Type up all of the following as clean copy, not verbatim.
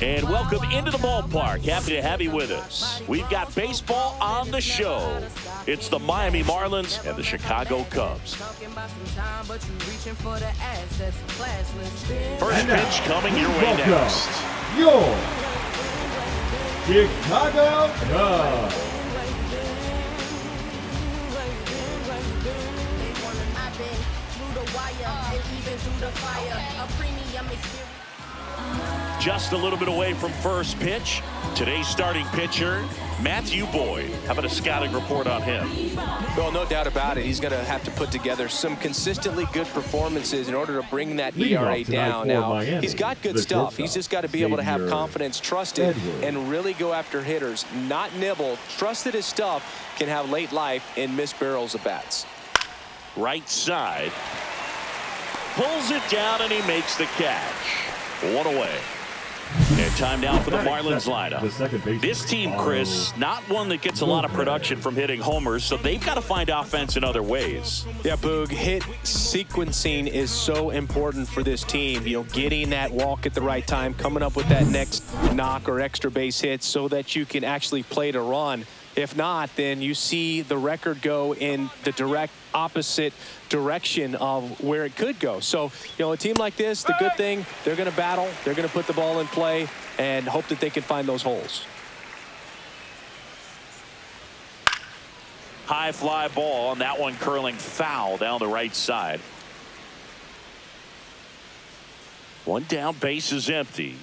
And welcome into the ballpark. Happy to have you with us. We've got baseball on the show. It's the Miami Marlins and the Chicago Cubs. First pitch coming your way next. Your Chicago Cubs. Just a little bit away from first pitch. Today's starting pitcher, Matthew Boyd. How about a scouting report on him? Well, no doubt about it. He's going to have to put together some consistently good performances in order to bring that ERA down. Now, he's got good stuff. He's just got to be able to have confidence, trust it, and really go after hitters, not nibble. Trust that his stuff can have late life and miss barrels of bats. Right side. Pulls it down, and he makes the catch. One away. And time now for the Marlins lineup. This team, Chris, not one that gets a lot of production from hitting homers, so they've got to find offense in other ways. Yeah, Boog, hit sequencing is so important for this team. You know, getting that walk at the right time, coming up with that next knock or extra base hit so that you can actually play to run. If not, then you see the record go in the direct opposite direction of where it could go. So, you know, a team like this, the good thing, they're going to battle, they're going to put the ball in play and hope that they can find those holes. High fly ball, and that one curling foul down the right side. One down, base is empty.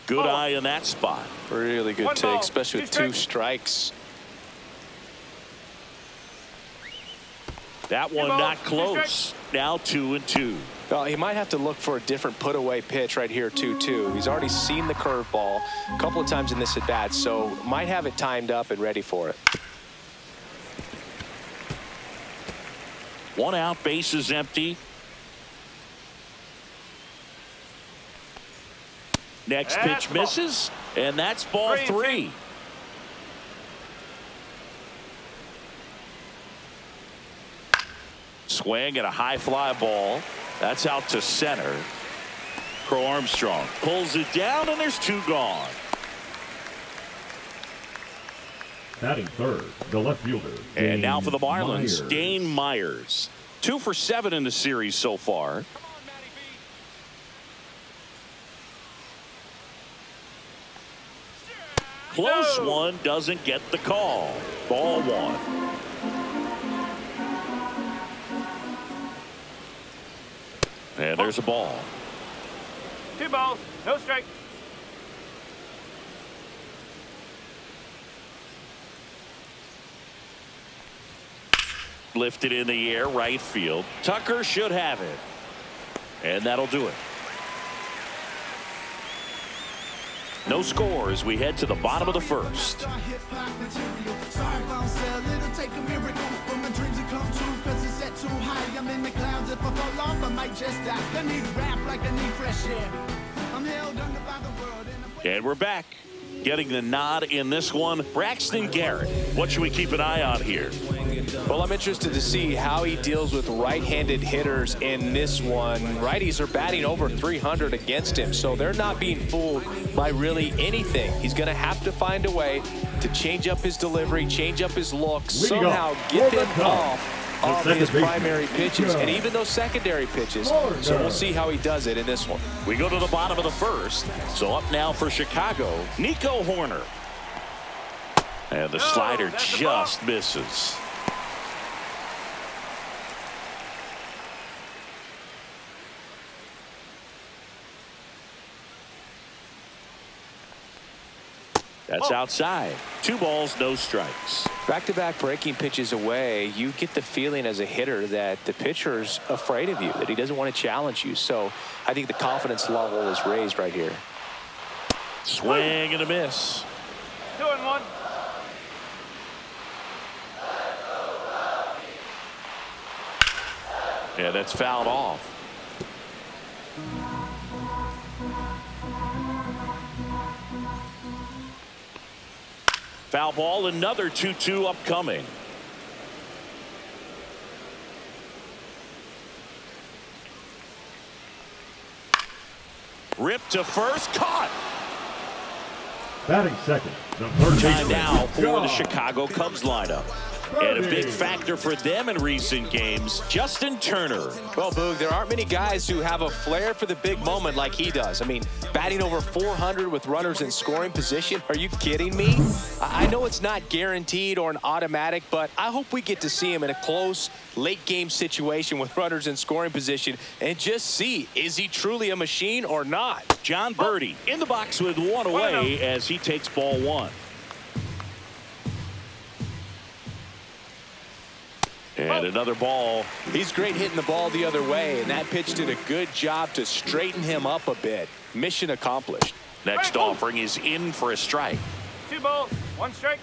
Good eye in that spot. Really good take, especially with 2 strikes. That one not close. Now 2-2. Well, he might have to look for a different put-away pitch right here, 2-2. He's already seen the curveball a couple of times in this at-bat, so might have it timed up and ready for it. 1 out, base is empty. Next pitch misses, and that's ball 3. Swing at a high fly ball. That's out to center. Crow Armstrong pulls it down, and there's 2 gone. Batting third, the left fielder. And now for the Marlins, Dane Myers. 2 for 7 in the series so far. Close one, doesn't get the call. Ball 1. And there's a ball. 2 balls, no strike. Lifted in the air, right field. Tucker should have it. And that'll do it. No score as we head to the bottom of the first. And we're back. Getting the nod in this one, Braxton Garrett. What should we keep an eye on here? Well, I'm interested to see how he deals with right-handed hitters in this one. Righties are batting over 300 against him, so they're not being fooled by really anything. He's going to have to find a way to change up his delivery, change up his look, somehow get them off of his primary pitches and even those secondary pitches. So we'll see how he does it in this one. We go to the bottom of the first. So up now for Chicago, Nico Horner. And the slider just misses. That's outside. 2 balls, no strikes. Back-to-back breaking pitches away, you get the feeling as a hitter that the pitcher's afraid of you, that he doesn't want to challenge you. So I think the confidence level is raised right here. Swing and a miss. 2-1. Yeah, that's fouled off. Foul ball, another 2-2 upcoming. Ripped to first, caught. Batting second, the third Time baseman. now for Gone. the Chicago Cubs lineup. And a big factor for them in recent games, Justin Turner. Well, Boog, there aren't many guys who have a flair for the big moment like he does. I mean, batting over 400 with runners in scoring position. Are you kidding me? I know it's not guaranteed or an automatic, but I hope we get to see him in a close, late-game situation with runners in scoring position and just see, is he truly a machine or not? John Birdie in the box with one away as he takes ball one. And another ball. He's great hitting the ball the other way, and that pitch did a good job to straighten him up a bit. Mission accomplished. Next offering is in for a strike. 2 balls, 1 strike.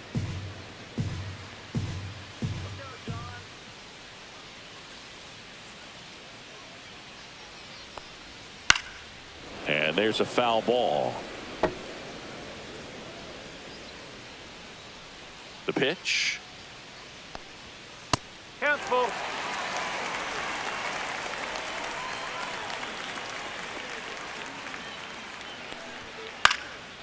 And there's a foul ball. The pitch. Count full.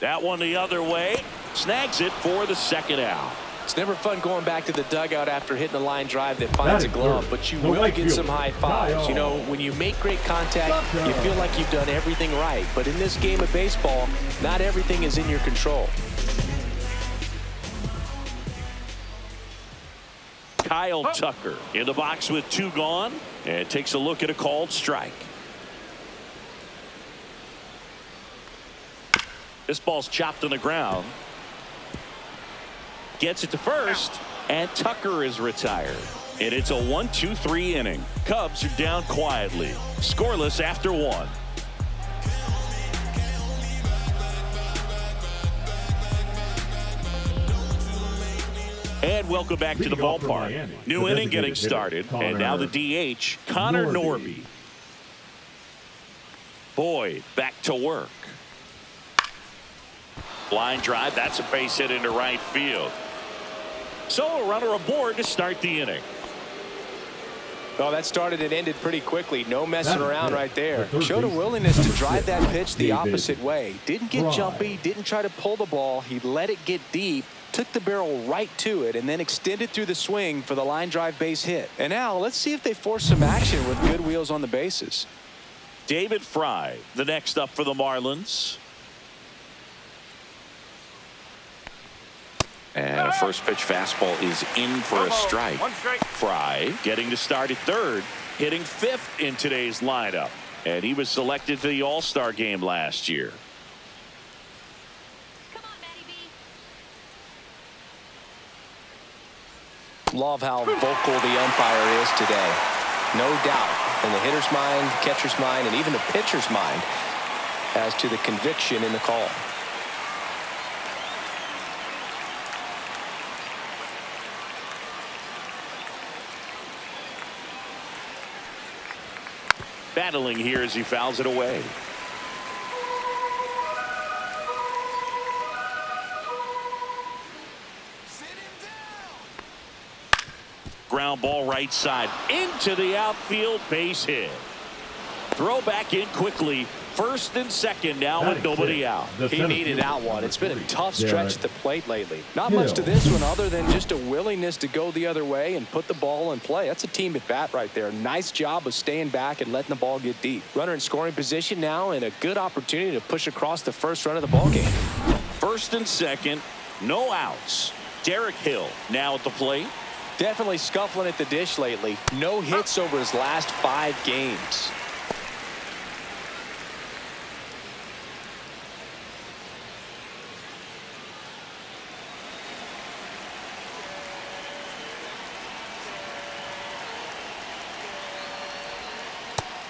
That one the other way. Snags it for the second out. It's never fun going back to the dugout after hitting a line drive that finds a glove, but you will get some high fives. You know, when you make great contact, you feel like you've done everything right. But in this game of baseball, not everything is in your control. Kyle Tucker in the box with 2 gone and takes a look at a called strike. This ball's chopped on the ground. Gets it to first, and Tucker is retired. And it's a 1-2-3 inning. Cubs are down quietly, scoreless after 1. And welcome back to the ballpark. New inning getting started, and now the DH, Connor Norby. Boyd back to work. Line drive, that's a base hit into right field. So a runner aboard to start the inning. Well, that started and ended pretty quickly. No messing around right there. Showed a willingness to drive that pitch the opposite way. Didn't get jumpy, didn't try to pull the ball. He let it get deep, took the barrel right to it, and then extended through the swing for the line drive base hit. And now let's see if they force some action with good wheels on the bases. David Fry, the next up for the Marlins. And a first pitch fastball is in for a strike. 1 strike. Fry getting to start at third, hitting 5th in today's lineup. And he was selected to the All-Star game last year. Come on, Matty B. Love how vocal the umpire is today. No doubt in the hitter's mind, catcher's mind, and even the pitcher's mind as to the conviction in the call. Battling here as he fouls it away. Ground ball right side into the outfield, base hit. Throw back in quickly. First and second now with nobody out. He needed out one. It's been a tough stretch at the plate lately. Not much to this one other than just a willingness to go the other way and put the ball in play. That's a team at bat right there. Nice job of staying back and letting the ball get deep. Runner in scoring position now and a good opportunity to push across the first run of the ball game. First and second, no outs. Derek Hill now at the plate. Definitely scuffling at the dish lately. No hits over his last 5 games.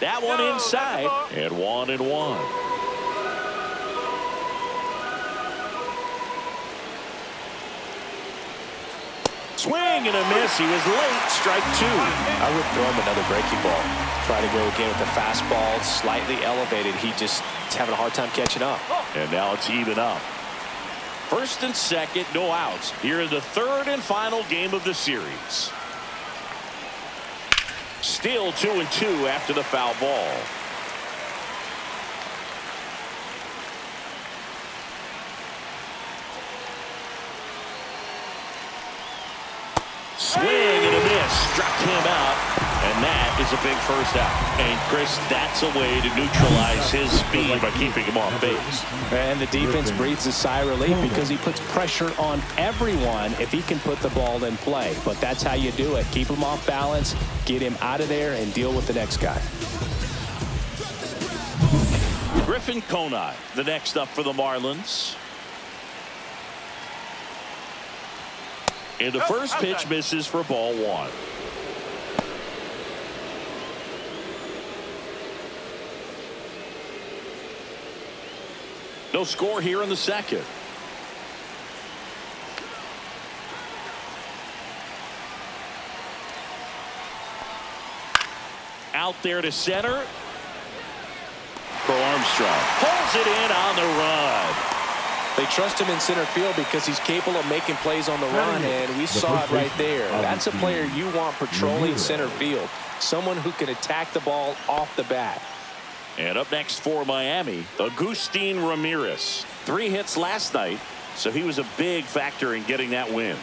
That one inside, and 1-1. Swing and a miss. He was late. Strike 2. I would throw him another breaking ball. Try to go again with the fastball, slightly elevated. He just is having a hard time catching up. And now it's even up. First and second, no outs. Here in the third and final game of the series. Still 2-2 after the foul ball. swing and a miss. Struck him out. And that is a big first out. And, Chris, that's a way to neutralize his speed by keeping him off base. And the defense breathes a sigh of relief because he puts pressure on everyone if he can put the ball in play. But that's how you do it. Keep him off balance, get him out of there, and deal with the next guy. Griffin Conine, the next up for the Marlins. And the first pitch misses for ball one. No score here in the second. Out there to center. For Armstrong. Pulls it in on the run. They trust him in center field because he's capable of making plays on the run, and we saw it right there. That's a player you want patrolling center field. Someone who can attack the ball off the bat. And up next for Miami, Agustin Ramirez. 3 hits last night, so he was a big factor in getting that win.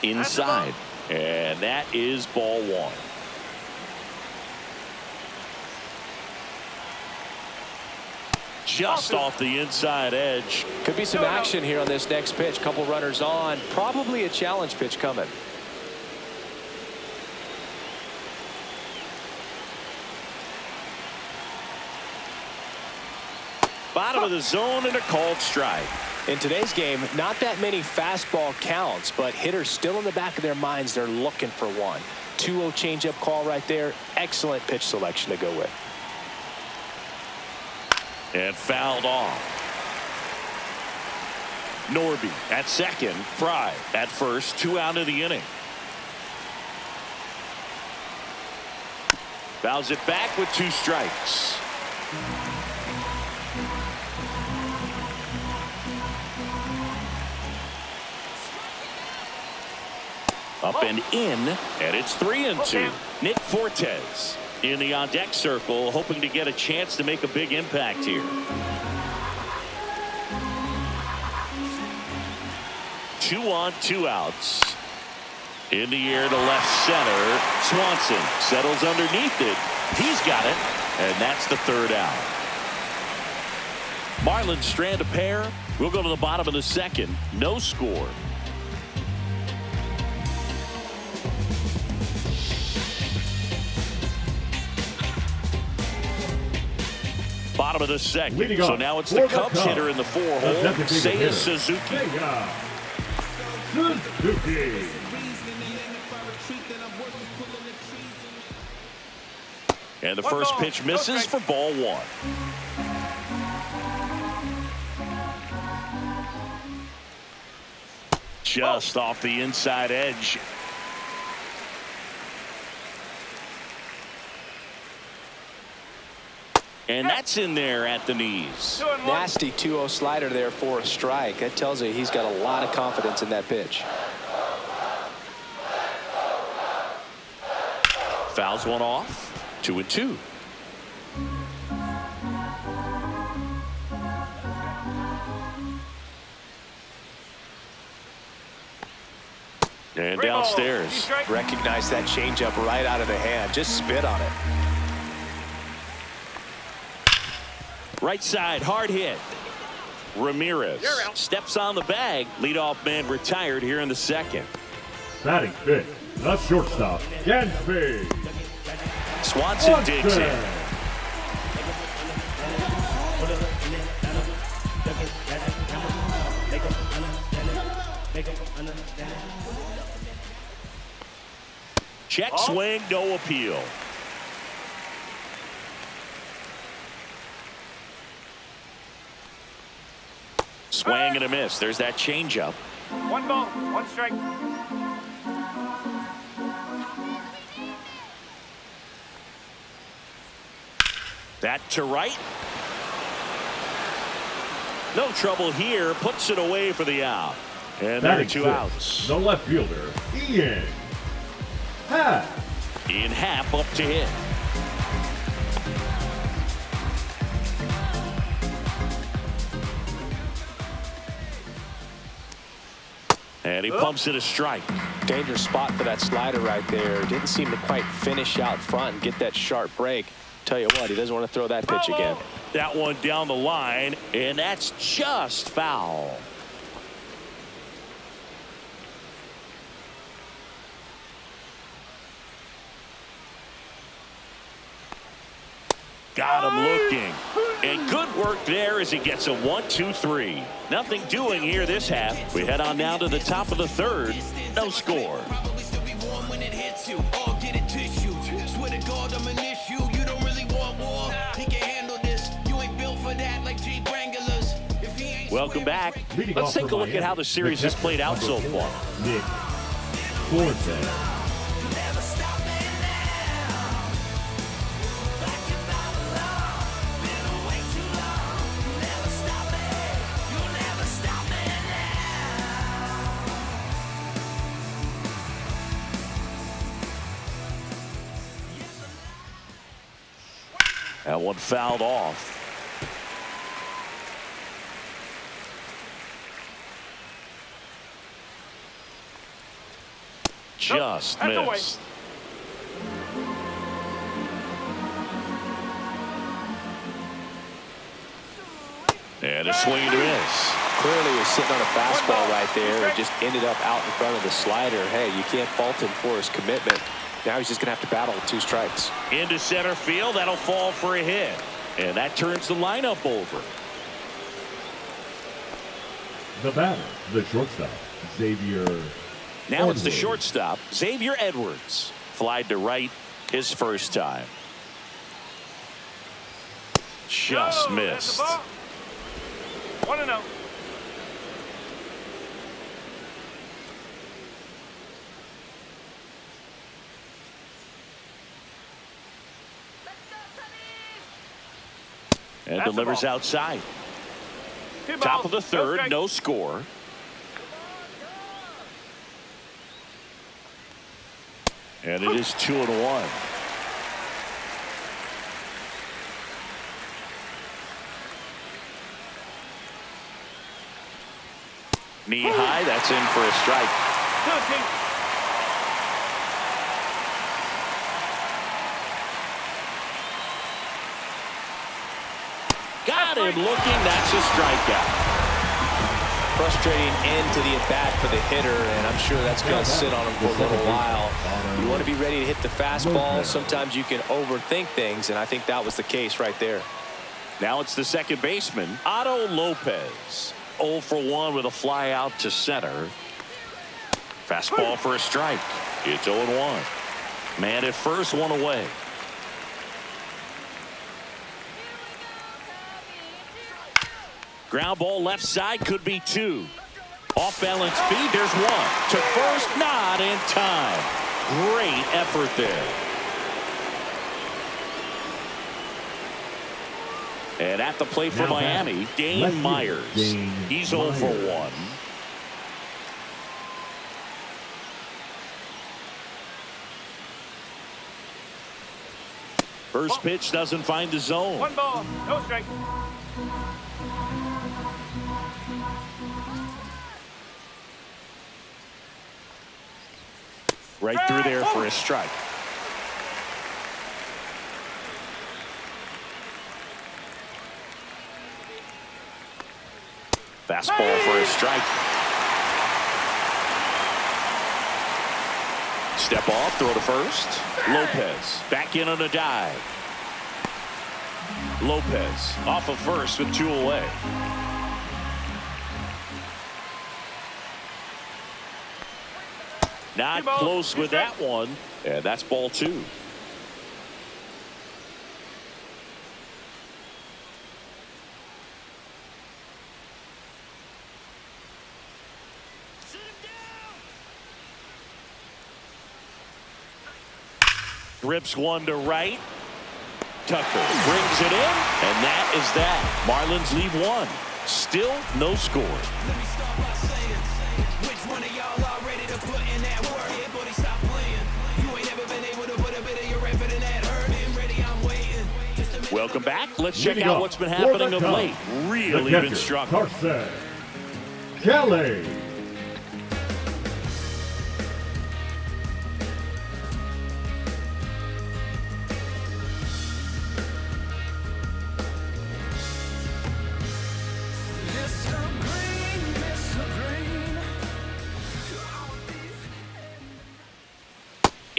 Inside, and that is ball one. Just off the inside edge. Could be some action here on this next pitch. Couple runners on. Probably a challenge pitch coming. Bottom of the zone and a called strike. In today's game, not that many fastball counts, but hitters still in the back of their minds, they're looking for one. 2-0 changeup call right there. Excellent pitch selection to go with. And fouled off. Norby at second. Fry at first. 2 out of the inning. Fouls it back with 2 strikes. Up and in, and it's 3-2. Nick Fortes in the on-deck circle, hoping to get a chance to make a big impact here. 2 on, 2 outs. In the air to left center. Swanson settles underneath it. He's got it, and that's the 3rd out. Marlins strand a pair. We'll go to the bottom of the second. No score. Bottom of the second. So now it's the Cubs hitter in the 4-hole, Seiya Suzuki. And the first pitch misses for ball one. Just off the inside edge. And that's in there at the knees. Nasty 2-0 slider there for a strike. That tells you he's got a lot of confidence in that pitch. Fouls one off. 2-2. And downstairs. Recognize that changeup right out of the hand. Just spit on it. Right side, hard hit. Ramirez steps on the bag. Leadoff man retired here in the second. Batting fifth, the shortstop, Gansby. Swanson digs in. Check swing, no appeal. Swing and a miss. There's that changeup. 1 ball, 1 strike. That to right. No trouble here. Puts it away for the out. And there are 2 outs. The left fielder, Ian Happ. Ian Happ up to hit. And And he pumps it a strike. Dangerous spot for that slider right there. Didn't seem to quite finish out front and get that sharp break. Tell you what, he doesn't want to throw that pitch again. That one down the line, and that's just foul. Got him looking. And good work there as he gets a 1-2-3. Nothing doing here this half. We head on now to the top of the third. No score. Welcome back. Let's take a look at how the series has played out so far. Nick Forte. That one fouled off. Just missed. And a swing and a miss. Clearly was sitting on a fastball right there and just ended up out in front of the slider. Hey, you can't fault him for his commitment. Now he's just going to have to battle with 2 strikes. Into center field. That'll fall for a hit. And that turns the lineup over. The batter, the shortstop, Xavier Now Edwards. it's the shortstop, Xavier Edwards. Flied to right his first time. Just missed. 1-0. And delivers outside. Top of the third, no score. And it is 2-1. Knee high, that's in for a strike. Got him looking, that's a strikeout. Frustrating end to the at-bat for the hitter, and I'm sure that's going to sit on him for a little while. You want to be ready to hit the fastball. Sometimes you can overthink things, and I think that was the case right there. Now it's the second baseman, Otto Lopez. 0 for 1 with a fly out to center. Fastball for a strike. It's 0-1. Man at first, one away. Ground ball left side, could be 2. Off balance feed, there's 1. To first, not in time. Great effort there. And at the plate for Miami, Dane Myers. He's 0 for 1. First pitch doesn't find the zone. 1 ball, no strike. Right through there for a strike. Fastball for a strike. Step off, throw to first. Lopez back in on a dive. Lopez off of first with 2 away. Not close with that one, and that's ball 2. Rips one to right. Tucker brings it in, and that is that. Marlins leave 1. Still no score. Welcome back. Let's check out what's been happening of late. Really been struggling. Kelly.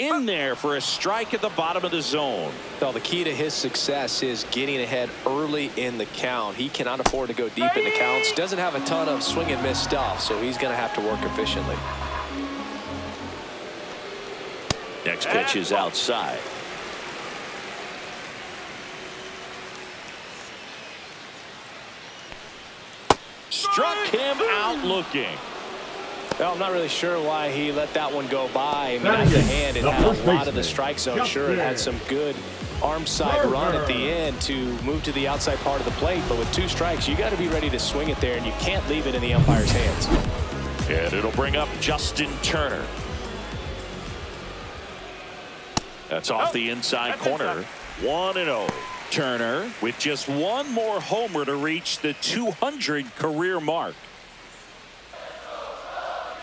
in there for a strike at the bottom of the zone. Well, the key to his success is getting ahead early in the count. He cannot afford to go deep in the counts. Doesn't have a ton of swing and miss stuff, so he's going to have to work efficiently. Next pitch is outside. Struck him out looking. Well, I'm not really sure why he let that one go by. I mean, at the hand, it had a lot of the strike zone. Sure, it had some good arm side run at the end to move to the outside part of the plate. But with 2 strikes, you got to be ready to swing it there, and you can't leave it in the umpire's hands. And it'll bring up Justin Turner. That's off the inside corner. 1-0. Turner with just one more homer to reach the 200 career mark.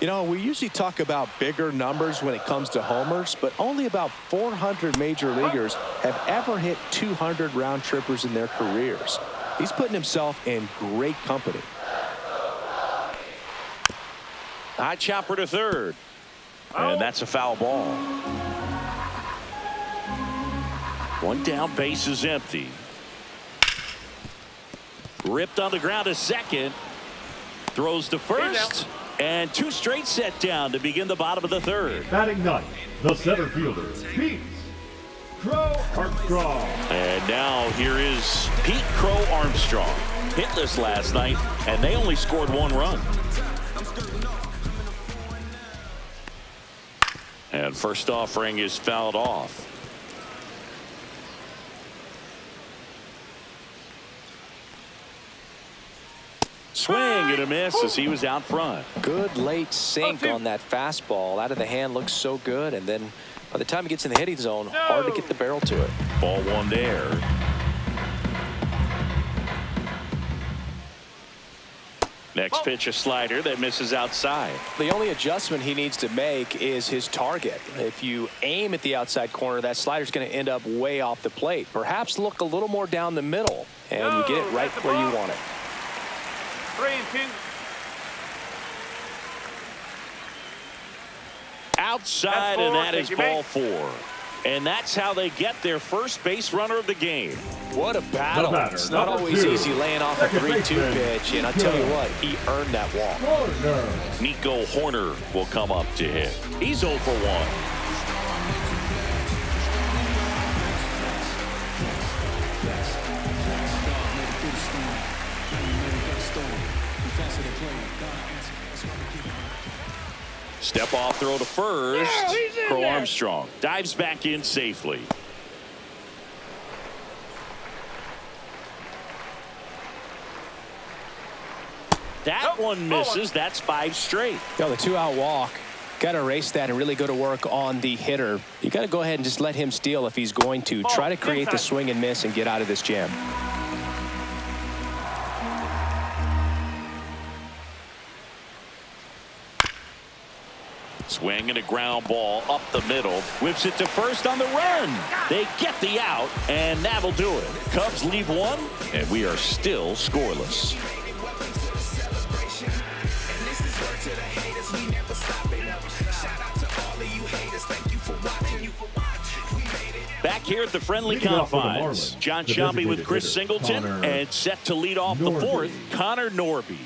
You know, we usually talk about bigger numbers when it comes to homers, but only about 400 major leaguers have ever hit 200 round trippers in their careers. He's putting himself in great company. High chopper to third. And that's a foul ball. One down, base is empty. Ripped on the ground to second. Throws to first. And 2 straight set down to begin the bottom of the third. Batting ninth, the center fielder, Pete Crow Armstrong. And now here is Pete Crow Armstrong. Hitless last night, and they only scored 1 run. And first offering is fouled off. Swing and a miss as he was out front. Good late sink on that fastball. Out of the hand, looks so good. And then by the time he gets in the hitting zone, hard to get the barrel to it. Ball 1 there. Next pitch, a slider that misses outside. The only adjustment he needs to make is his target. If you aim at the outside corner, that slider's going to end up way off the plate. Perhaps look a little more down the middle, and you get it right where you want it. 3-2. Outside, and that is ball 4. And that's how they get their first base runner of the game. What a battle. It's not always easy laying off a 3-2 pitch, and I tell you what, he earned that walk. Nico Horner will come up to hit. He's 0 for 1. Step off throw to first. Crow Armstrong dives back in safely. That one misses. That's 5 straight. The 2-out walk. Got to erase that and really go to work on the hitter. You got to go ahead and just let him steal if he's going to. Try to create the swing and miss and get out of this jam. Swing and a ground ball up the middle. Whips it to first on the run. They get the out, and that'll do it. Cubs leave 1, and we are still scoreless. Back here at the friendly confines, John Shelby with Chris Singleton, and set to lead off the 4th, Connor Norby.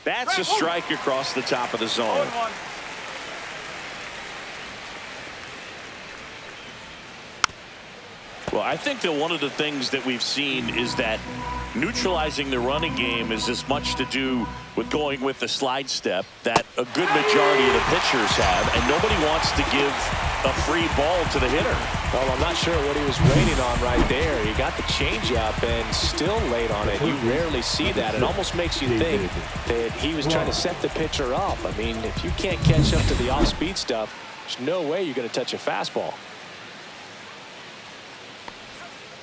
That's a strike across the top of the zone. Well, I think that one of the things that we've seen is that neutralizing the running game is as much to do with going with the slide step that a good majority of the pitchers have, and nobody wants to give a free ball to the hitter. Well, I'm not sure what he was waiting on right there. He got the changeup and still laid on it. You rarely see that. It almost makes you think that he was trying to set the pitcher up. I mean, if you can't catch up to the off-speed stuff, there's no way you're going to touch a fastball.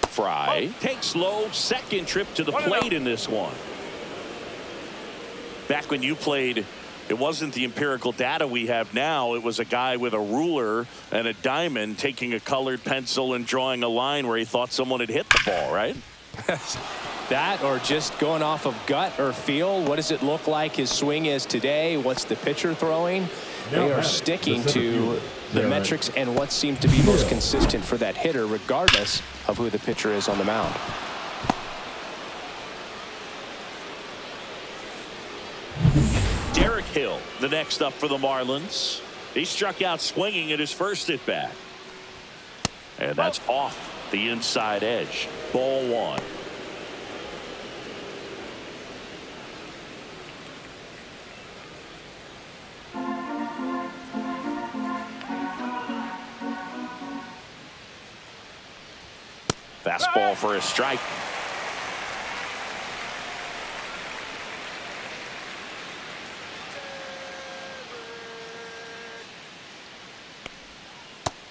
Fry takes low, second trip to the plate in this one. Back when you played it wasn't the empirical data we have now. It was a guy with a ruler and a diamond taking a colored pencil and drawing a line where he thought someone had hit the ball, right? That, or just going off of gut or feel. What does it look like his swing is today? What's the pitcher throwing? They are sticking to the metrics and what seems to be most consistent for that hitter, regardless of who the pitcher is on the mound. Derek Hill, the next up for the Marlins. He struck out swinging at his first at bat. And that's off the inside edge. Ball one. Fastball for a strike.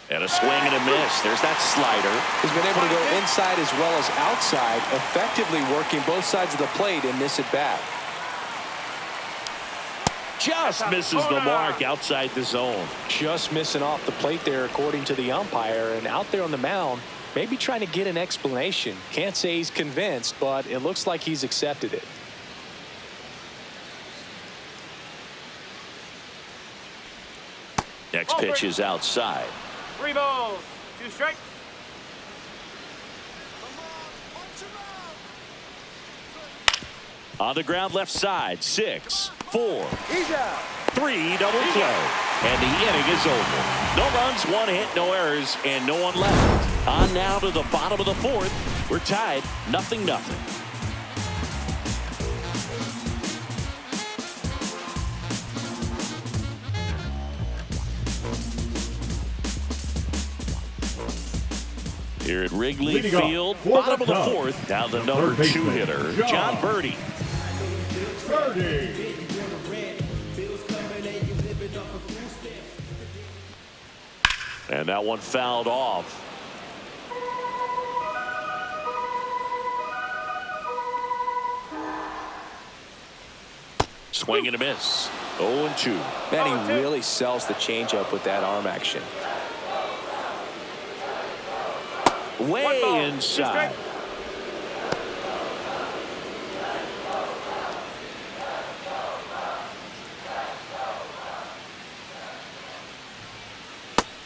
And a swing and a miss. There's that slider. He's been able to go inside as well as outside, effectively working both sides of the plate in this at bat. Just misses the mark outside the zone. Just missing off the plate there, according to the umpire. And out there on the mound, maybe trying to get an explanation. Can't say he's convinced, but it looks like he's accepted it. Next pitch is outside. 3 balls, 2 strikes. On the ground left side, 6, 4, 3 double play. And the inning is over. No runs, 1 hit, no errors, and no one left. On now to the bottom of the 4th. We're tied 0-0. Here at Wrigley Field, bottom of the 4th, now the number 2 hitter, John Birdie. And that one fouled off. Swing and a miss. 0-2. Man, he really sells the changeup with that arm action. Way inside.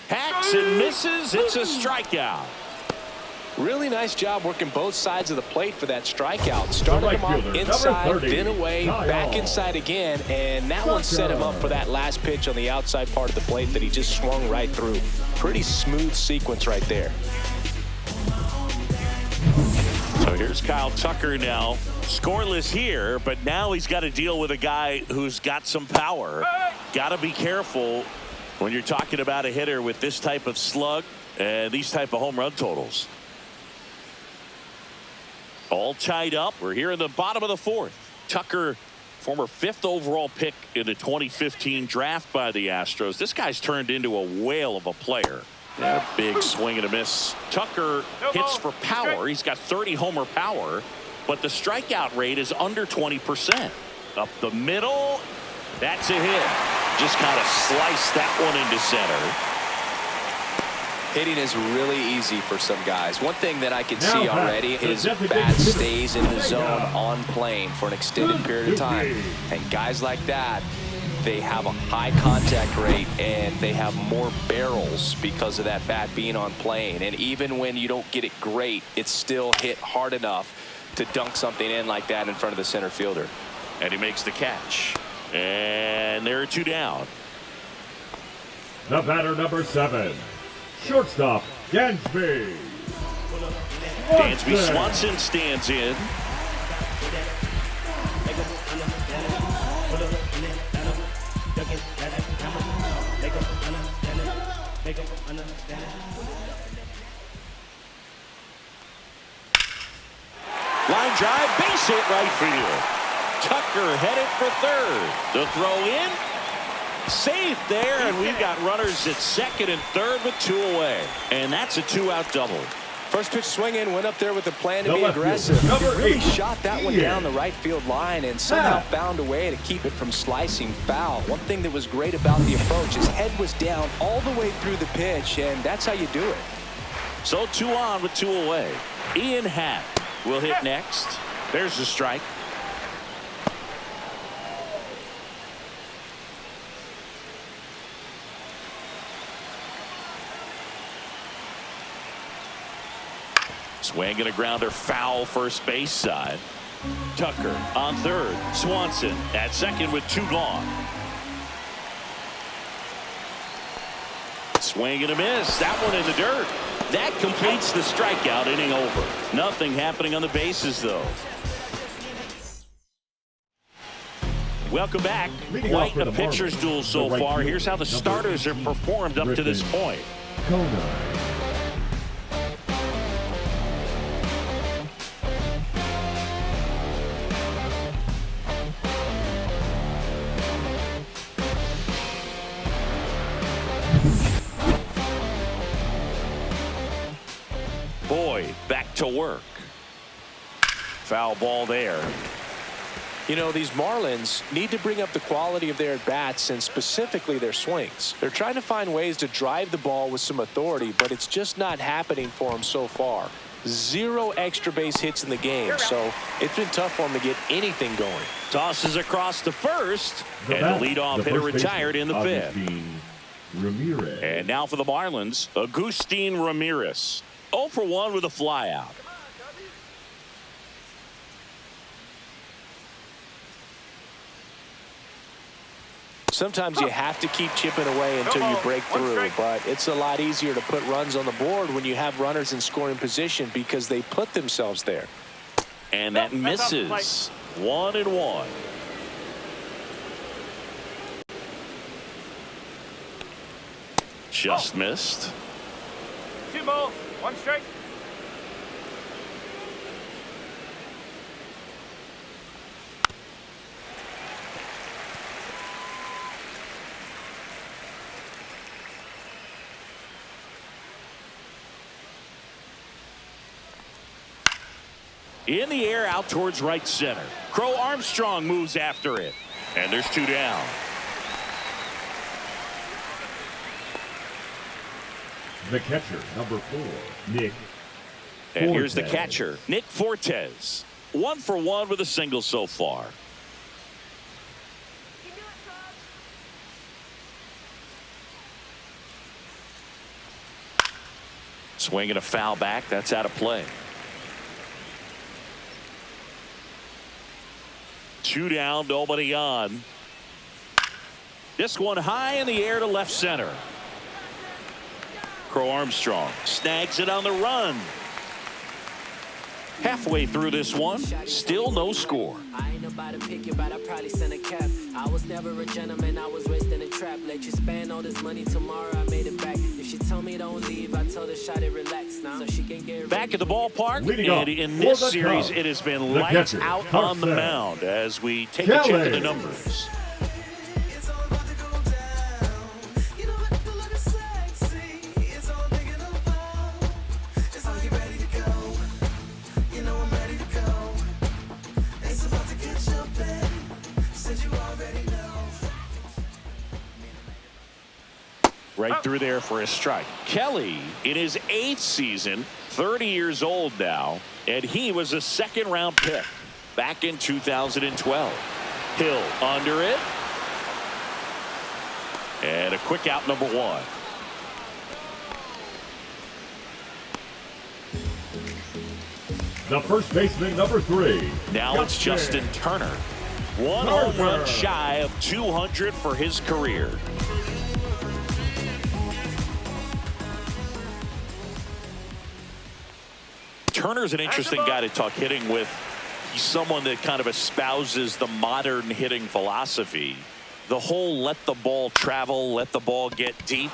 Hacks and misses. It's a strikeout. Really nice job working both sides of the plate for that strikeout. Started him off inside, then away, back inside again, and that one set him up for that last pitch on the outside part of the plate that he just swung right through. Pretty smooth sequence right there. So here's Kyle Tucker now, scoreless here, but now he's got to deal with a guy who's got some power. Got to be careful when you're talking about a hitter with this type of slug and these type of home run totals. All tied up. We're here in the bottom of the 4th. Tucker, former 5th overall pick in the 2015 draft by the Astros. This guy's turned into a whale of a player. Yeah, big swing and a miss. Tucker hits for power. He's got 30 homer power, but the strikeout rate is under 20%. Up the middle. That's a hit. Just kind of sliced that one into center. Hitting is really easy for some guys. One thing that I can see already is bat stays in the zone on plane for an extended period of time. And guys like that, they have a high contact rate and they have more barrels because of that bat being on plane. And even when you don't get it great, it's still hit hard enough to dunk something in like that in front of the center fielder. And he makes the catch. And there are 2 down. The batter, number 7, shortstop, Dansby. Dansby Swanson stands in. Line drive, base hit right field. Tucker headed for 3rd. The throw in. Safe there, and we've got runners at 2nd and 3rd with 2 away. And that's a 2-out double. First pitch swinging, went up there with a plan to The be left fielder, aggressive. number He really 8, shot that one Ian. down the right field line and somehow found a way to keep it from slicing foul. One thing that was great about the approach, his head was down all the way through the pitch, and that's how you do it. So 2 on with 2 away. Ian Happ will hit next. There's the strike. Swing and a grounder foul first base side. Tucker on third. Swanson at second with 2 gone. Swing and a miss. That one in the dirt. That completes the strikeout. Inning over. Nothing happening on the bases though. Welcome back. Leading off Quite for a the pitcher's Marlins, duel so the right far. fielder, Here's how the number starters have 18, performed up to this point. Kona. Boyd back to work. Foul ball there. You know, these Marlins need to bring up the quality of their at-bats and specifically their swings. They're trying to find ways to drive the ball with some authority, but it's just not happening for them so far. 0 extra base hits in the game, so it's been tough for them to get anything going. Tosses across the first, and the leadoff hitter retired in the 5th. Ramirez. And now for the Marlins, Agustin Ramirez. 0 for 1 with a flyout. Sometimes you have to keep chipping away until you break through, but it's a lot easier to put runs on the board when you have runners in scoring position because they put themselves there. And that misses. 1-1. Just missed. 2 balls, 1 strike. In the air out towards right center. Crow Armstrong moves after it. And there's 2 down. The catcher, number 4, Nick. And here's the Fortes. catcher, Nick Fortes. 1 for 1 with a single so far. Swing and a foul back. That's out of play. 2 down, nobody on. This one high in the air to left center. Crow Armstrong snags it on the run. Halfway through this one, still no score. I ain't about to pick you, but I probably sent a cap. I was never a gentleman, I was raised in a trap. Let you spend all this money tomorrow, I made it back. If she told me don't leave, I told her shot it relax now. So she can get Back at the ballpark, Leading off and in for this the series, Cubs, it has been the lights catcher, out on the Carson mound as we take a check Kelly. of the numbers. Right through there for a strike. Kelly in his 8th season, 30 years old now, and he was a 2nd-round pick back in 2012. Hill under it. And a quick out, number 1. The first baseman, number 3. Now it's Justin Turner. 1 home run shy of 200 for his career. Turner's an interesting guy to talk hitting with. He's someone that kind of espouses the modern hitting philosophy. The whole let the ball travel, let the ball get deep.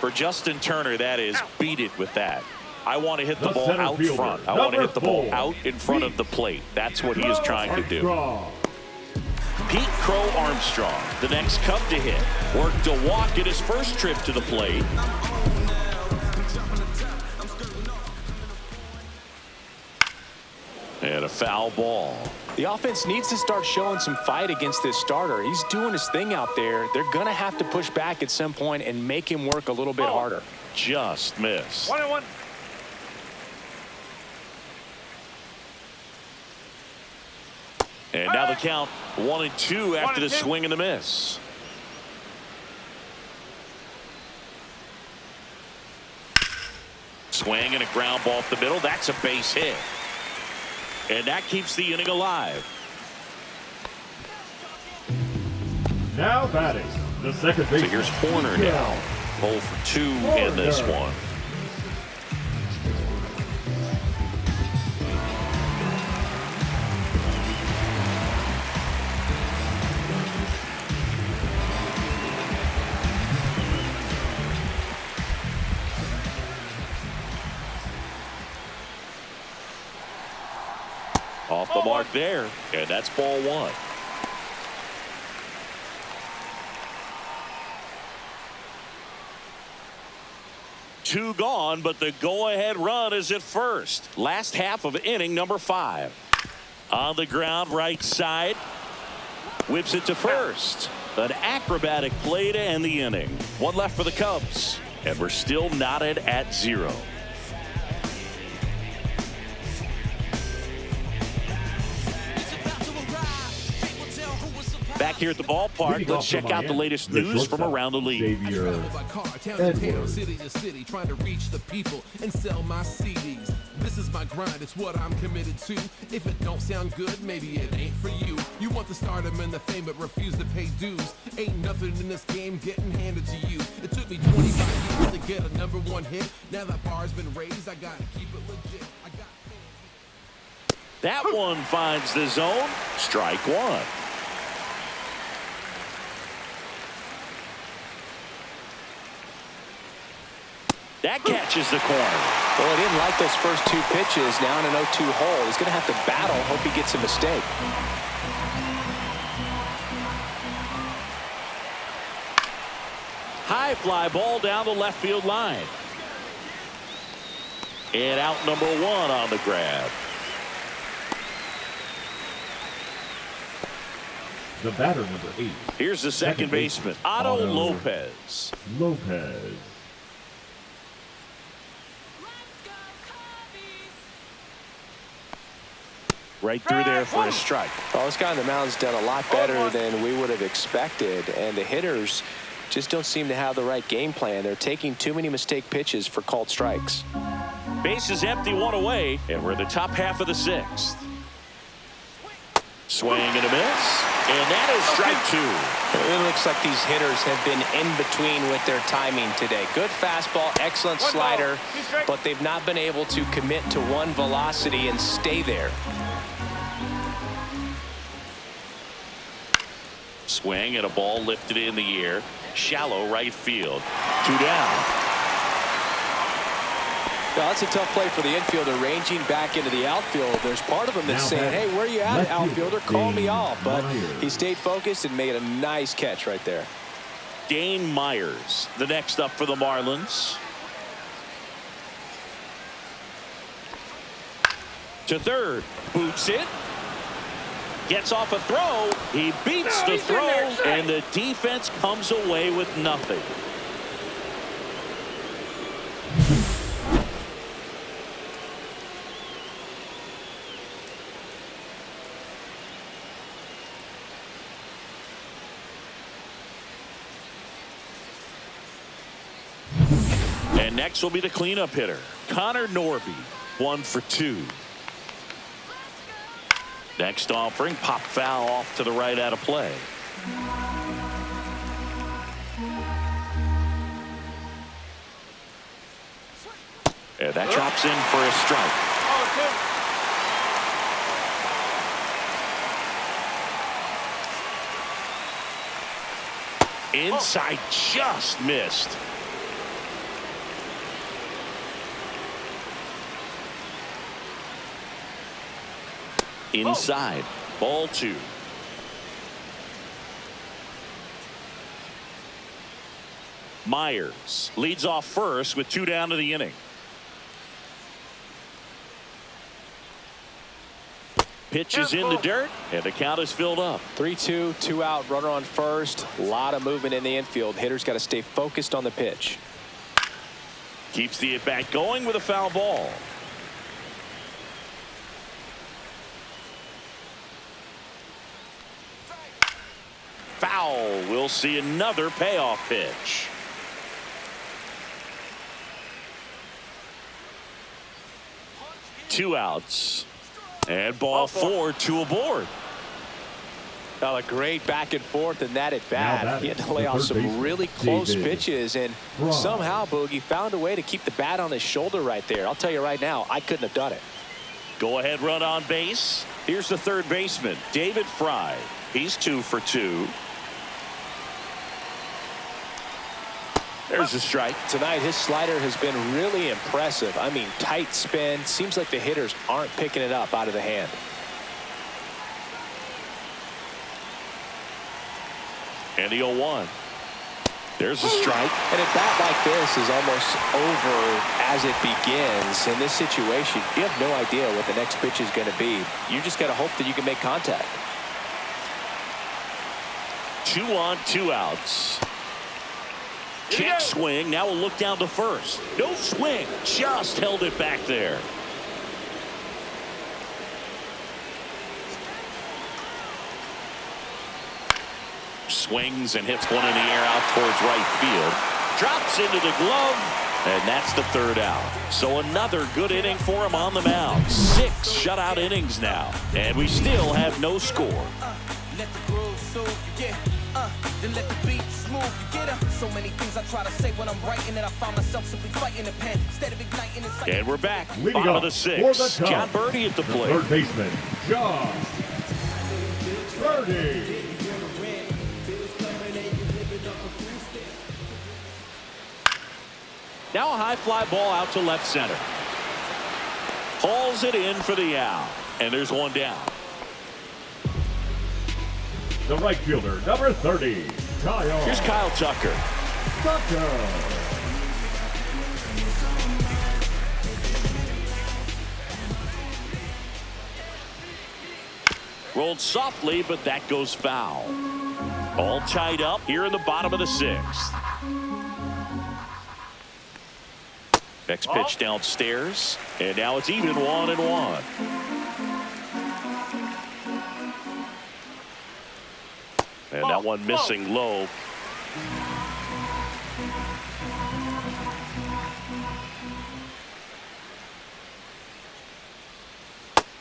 For Justin Turner, that is beat it with that. I want to hit the ball out front. I want to hit the ball out in front of the plate. That's what he is trying to do. Pete Crow Armstrong, the next Cub to hit, worked a walk at his first trip to the plate. And a foul ball. The offense needs to start showing some fight against this starter. He's doing his thing out there. They're going to have to push back at some point and make him work a little bit harder. Just missed. 1-1. And now the count 1-2 after the swing and the miss. Swing and a ground ball up the middle. That's a base hit. And that keeps the inning alive. Now batting, the second baseman. So here's Horner now. 0 for 2 in this one. Off the mark there, and that's ball 1. Two gone, but the go-ahead run is at first. Last half of inning number 5. On the ground, right side. Whips it to first. An acrobatic play to end the inning. One left for the Cubs, and we're still knotted at 0. Back here at the ballpark, let's check out the latest news from around the league. City to city, trying to reach the people and sell my CDs. This is my grind, it's what I'm committed to. If it don't sound good, maybe it ain't for you. You want the stardom and the fame, but refuse to pay dues. Ain't nothing in this game getting handed to you. It took me 25 years to get a #1 hit. Now that bar's been raised, I gotta keep it legit. That one finds the zone. Strike 1. That catches the corner. Well, he didn't like those first 2 pitches. Now in an 0-2 hole. He's going to have to battle. Hope he gets a mistake. High fly ball down the left field line. And out number 1 on the grab. The batter, number 8. Here's the second baseman, Otto Lopez. Right through there for a strike. Well, this guy on the mound's done a lot better than we would have expected, and the hitters just don't seem to have the right game plan. They're taking too many mistake pitches for called strikes. Base is empty, 1 away, and we're in the top half of the 6th. Swing and a miss, and that is strike 2. It looks like these hitters have been in between with their timing today. Good fastball, excellent slider, but they've not been able to commit to one velocity and stay there. Swing and a ball lifted in the air. Shallow right field. 2 down. Now, that's a tough play for the infielder, ranging back into the outfield. There's part of him that's saying, hey, where you at, outfielder? Call me off. But he stayed focused and made a nice catch right there. Dane Myers, the next up for the Marlins. To third. Boots it. Gets off a throw. He beats the throw, and the defense comes away with nothing. And next will be the cleanup hitter, Connor Norby, 1 for 2. Next offering, pop foul off to the right out of play. And that drops in for a strike. Inside, just missed. Inside, ball 2. Myers leads off first with 2 down to the inning. pitch is in the dirt, and the count is filled up. 3-2, 2 out, runner on first. A lot of movement in the infield. Hitter's got to stay focused on the pitch. Keeps the at-bat going with a foul ball. Foul. We'll see another payoff pitch. Two outs. And ball four, two aboard. Now a great back and forth in that at bat. He had to lay off some really close pitches, and somehow Boogie found a way to keep the bat on his shoulder right there. I'll tell you right now, I couldn't have done it. Go ahead run on base. Here's the third baseman, David Fry. He's 2 for 2. There's a strike. Tonight his slider has been really impressive. I mean, tight spin. Seems like the hitters aren't picking it up out of the hand. And the 0-1. There's a strike. And a bat like this is almost over as it begins. In this situation, you have no idea what the next pitch is going to be. You just got to hope that you can make contact. 2 on, 2 outs. Check swing. Now we'll look down to first. No swing. Just held it back there. Swings and hits one in the air out towards right field. Drops into the glove. And that's the third out. So another good inning for him on the mound. 6 shutout innings now. And we still have no score. Let the groove soothe you, yeah. Then let the beat smooth you, get up. So many things I try to say when I'm writing, and I find myself simply fighting the pen instead of igniting it. And we're back. Leading Bottom up of the for 6th. the John Birdie at the plate. Third baseman, John Birdie. Now a high fly ball out to left center. Hauls it in for the out. And there's one down. The right fielder, number 30, Kyle. Here's Kyle Tucker. Rolled softly, but that goes foul. All tied up here in the bottom of the 6th. Next pitch downstairs, and now it's even 1-1. And that one missing low.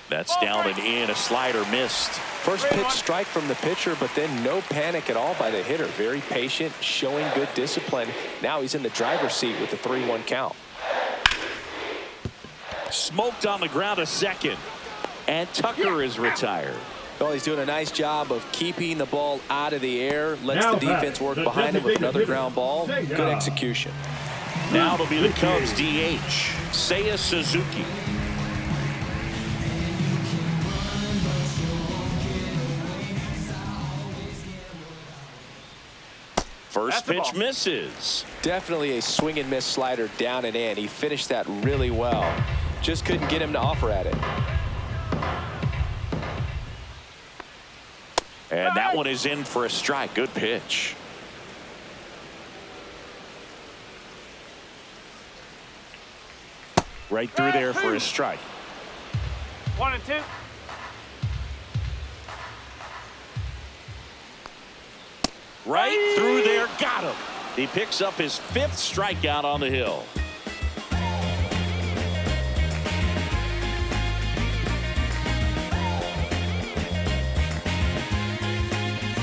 That's down and in. A slider missed. First pitch strike from the pitcher, but then no panic at all by the hitter. Very patient, showing good discipline. Now he's in the driver's seat with the 3-1 count. Smoked on the ground, a second. And Tucker is retired. Well, he's doing a nice job of keeping the ball out of the air. Lets Now the defense work behind him with another ground ball. Good execution. Now it'll be the Cubs DH, Seiya Suzuki. First pitch misses. Definitely a swing and miss slider down and in. He finished that really well. Just couldn't get him to offer at it. And that one is in for a strike. Good pitch. Right through there for a strike. 1-2. Right through there, got him. He picks up his 5th strikeout on the hill.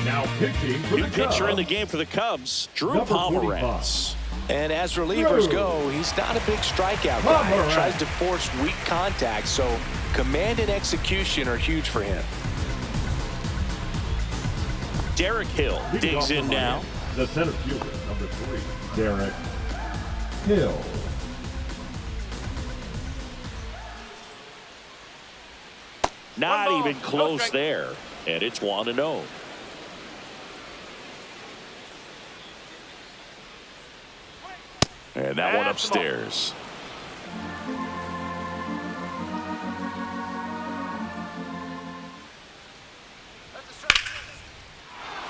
Now pitching for New the pitcher Cubs. in the game for the Cubs, Drew Number Pomeranz. And as relievers go, he's not a big strikeout guy. He tries to force weak contact, so command and execution are huge for him. Derek Hill Leading digs off in the now. line, the center fielder, number 3, Derek Hill. Not One ball, even close no strike. there. And it's 1-0. And that one That's the ball. upstairs.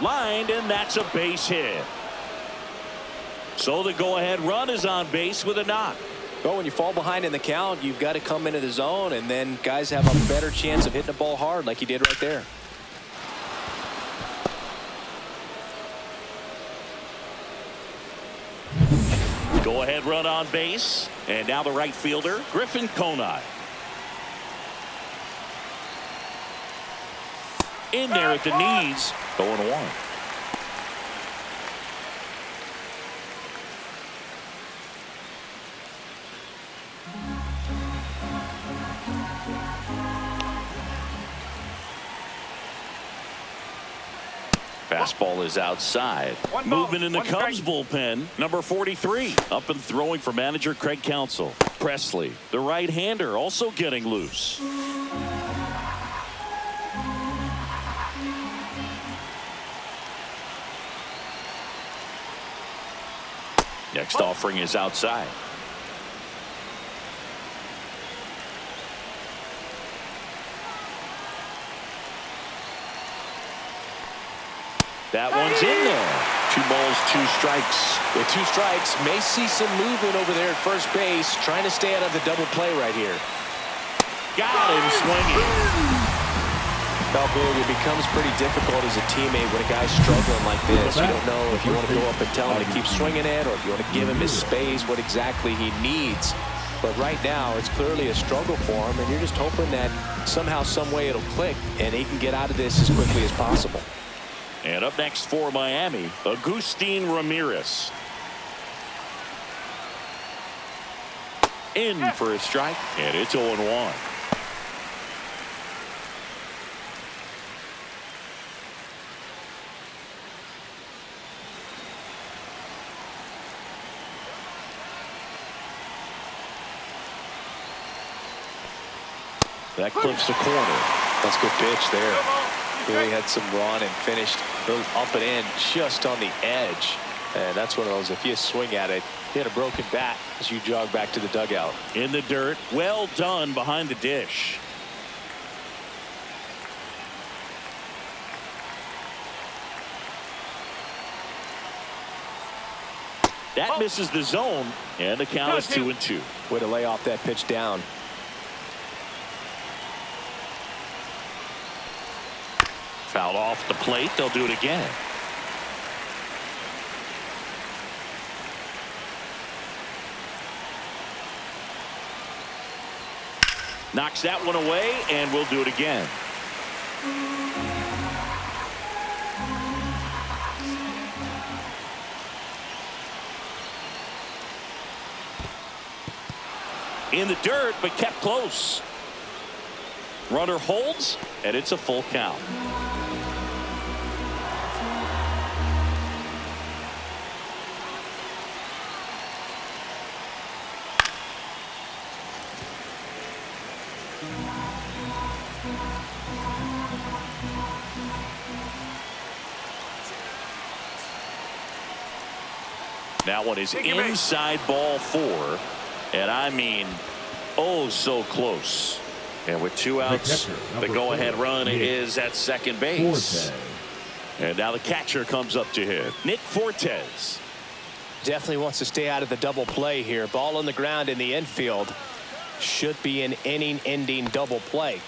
Lined, and that's a base hit. So the go-ahead run is on base with a knock. Well, when you fall behind in the count, you've got to come into the zone, and then guys have a better chance of hitting the ball hard like he did right there. Go-ahead run on base, and now the right fielder, Griffin Conine. In there at the knees, 0-1. Fastball is outside. Movement in the Cubs bullpen. Number 43 up and throwing for manager Craig Counsell. Presley, the right-hander, also getting loose. Next offering is outside. That one's in there. 2 balls, 2 strikes. With 2 strikes, may see some movement over there at first base, trying to stay out of the double play right here. Got him swinging. Well, Boog, it becomes pretty difficult as a teammate when a guy's struggling like this. You don't know if you want to go up and tell him to keep swinging it, or if you want to give him his space, what exactly he needs. But right now, it's clearly a struggle for him, and you're just hoping that somehow, some way it'll click, and he can get out of this as quickly as possible. And up next for Miami, Agustin Ramirez. In for a strike, and it's 0-1. That clips the corner. That's a good pitch there. Really had some run and finished up and in just on the edge. And that's one of those, if you swing at it, hit a broken bat as you jog back to the dugout. In the dirt, well done behind the dish. That misses the zone, and the count is 2-2. Way to lay off that pitch down. Fouled off the plate. They'll do it again. Knocks that one away, and we'll do it again. In the dirt, but kept close. Runner holds, and it's a full count. That one is inside ball 4, and I mean, oh, so close. And with 2 outs, the go-ahead run is at second base. And now the catcher comes up to hit. Nick Fortes. Definitely wants to stay out of the double play here. Ball on the ground in the infield. Should be an inning-ending double play.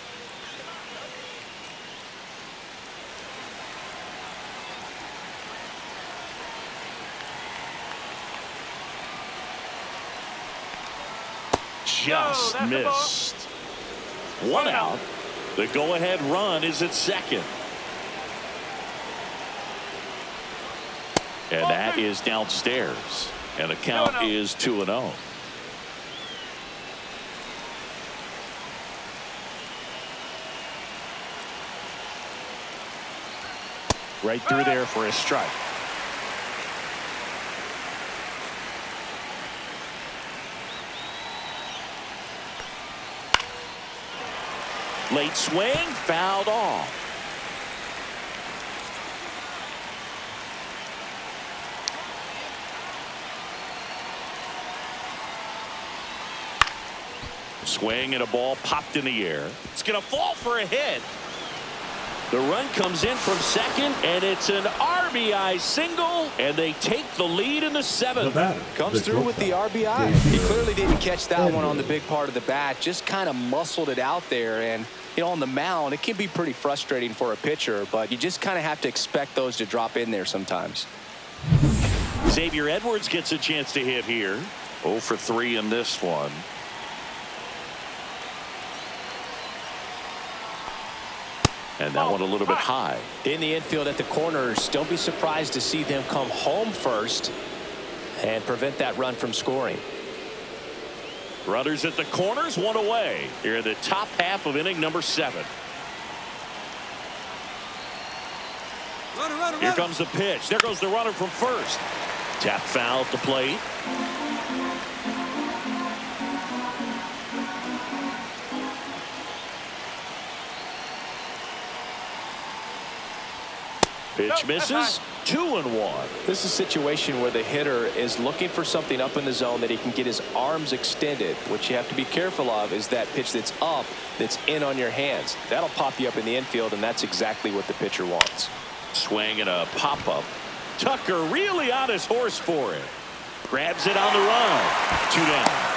Just missed. 1 out. The go-ahead run is at second. And that is downstairs. And the count is 2-0. Right through there for a strike. Late swing, fouled off. Swing and a ball popped in the air. It's going to fall for a hit. The run comes in from second, and it's an RBI single, and they take the lead in the seventh. Comes through with the RBI. He clearly didn't catch that one on the big part of the bat, just kind of muscled it out there. And, you know, on the mound, it can be pretty frustrating for a pitcher, but you just kind of have to expect those to drop in there sometimes. Xavier Edwards gets a chance to hit here. 0 for 3 in this one. And that one a little bit high. In the infield at the corners, don't be surprised to see them come home first and prevent that run from scoring. Runners at the corners, 1 away. Here in the top half of inning number 7. Here comes the pitch. There goes the runner from first. Tap foul at the plate. Pitch misses. 2-1. This is a situation where the hitter is looking for something up in the zone that he can get his arms extended. What you have to be careful of is that pitch that's up, that's in on your hands. That'll pop you up in the infield, and that's exactly what the pitcher wants. Swing and a pop-up. Tucker really on his horse for it. Grabs it on the run. 2 down.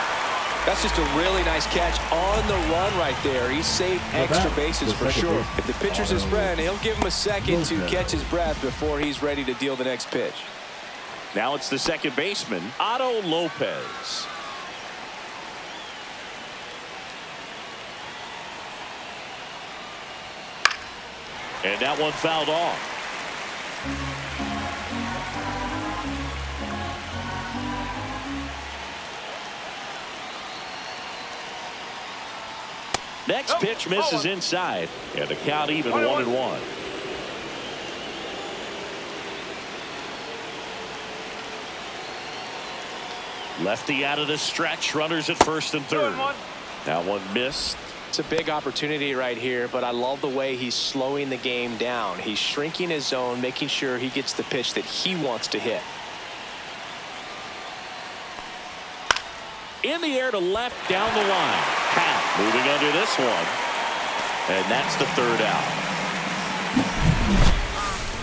That's just a really nice catch on the run right there. He saved extra bases for sure. If the pitcher's his friend, he'll give him a second to catch his breath before he's ready to deal the next pitch. Now it's the second baseman, Otto Lopez. And that one fouled off. Next pitch misses inside, and the count even 1-1. Lefty out of the stretch, runners at first and third. That one missed. It's a big opportunity right here, but I love the way he's slowing the game down. He's shrinking his zone, making sure he gets the pitch that he wants to hit. In the air to left, down the line. Pat moving under this one. And that's the third out.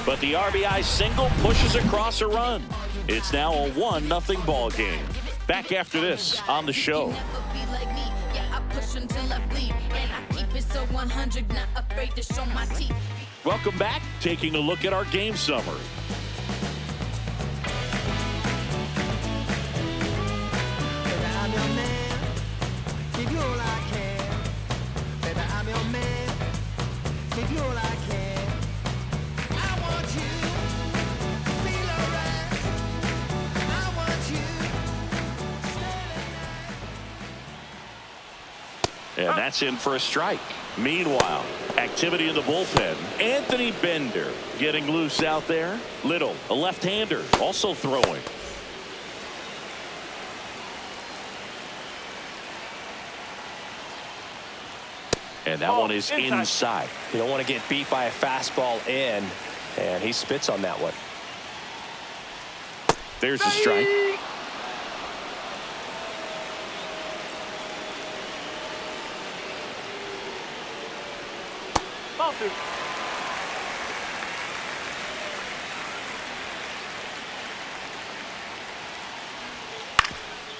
But the RBI single pushes across a run. It's now a 1-0 ball game. Back after this on the show. Welcome back. Taking a look at our game summary. And that's in for a strike. Meanwhile, activity in the bullpen. Anthony Bender getting loose out there. Little, a left-hander, also throwing. And that one is inside. You don't want to get beat by a fastball in, and he spits on that one. There's a strike.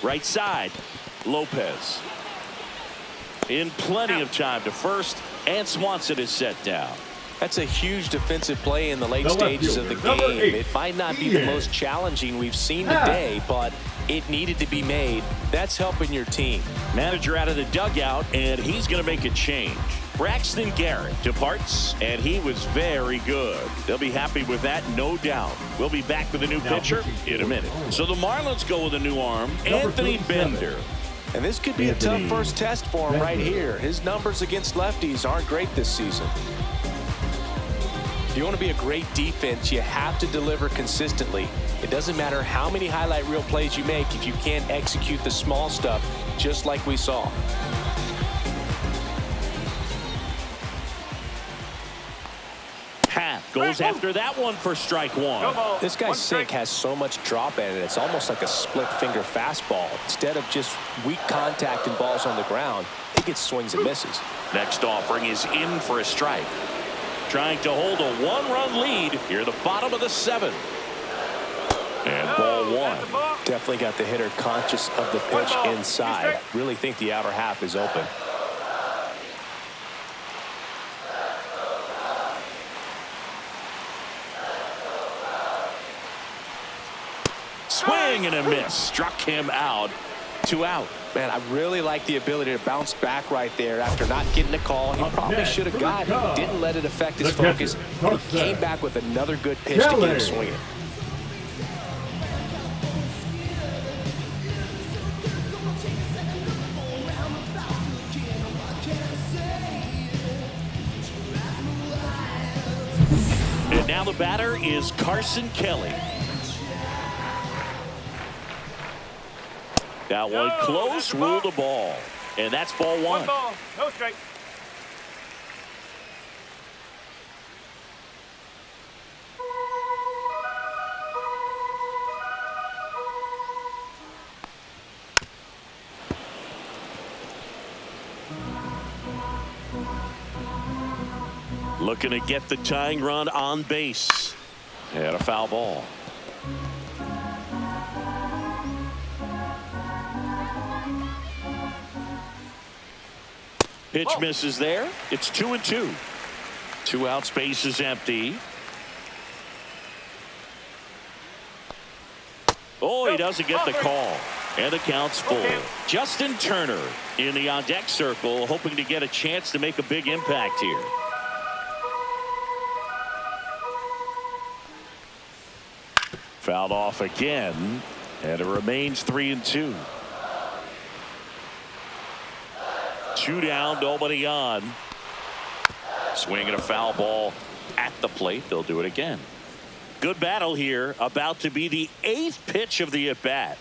Right side, Lopez. In plenty of time to first, and Swanson is set down. That's a huge defensive play in the late stages of the game. It might not be the most challenging we've seen today, but it needed to be made. That's helping your team. Manager out of the dugout, and he's going to make a change. Braxton Garrett departs, and he was very good. They'll be happy with that, no doubt. We'll be back with a new pitcher in a minute. So the Marlins go with a new arm, Anthony Bender. And this could be a tough first test for him right here. His numbers against lefties aren't great this season. If you want to be a great defense, you have to deliver consistently. It doesn't matter how many highlight reel plays you make if you can't execute the small stuff, just like we saw. Pat goes after that one for strike one. This guy's sink has so much drop in it. It's almost like a split finger fastball. Instead of just weak contact and balls on the ground, he gets swings and misses. Next offering is in for a strike. trying to hold a one-run lead here at the bottom of the 7th. And ball 1. Definitely got the hitter conscious of the pitch inside. Really think the outer half is open. Swing and a miss. Struck him out. 2 out. Man, I really like the ability to bounce back right there after not getting a call. He probably should have got it. Didn't let it affect his focus. He came back with another good pitch to get him swinging. And now the batter is Carson Kelly. That one close, ruled a ball. And that's ball 1. 1 ball, no strike. Looking to get the tying run on base. And a foul ball. Pitch misses there. It's 2-2. 2 outs, base is empty. Oh, he doesn't get the call. And the count's full. Justin Turner in the on-deck circle, hoping to get a chance to make a big impact here. Fouled off again, and it remains 3-2. 2 down, nobody on. Swing and a foul ball at the plate. They'll do it again. Good battle here. About to be the 8th pitch of the at-bat.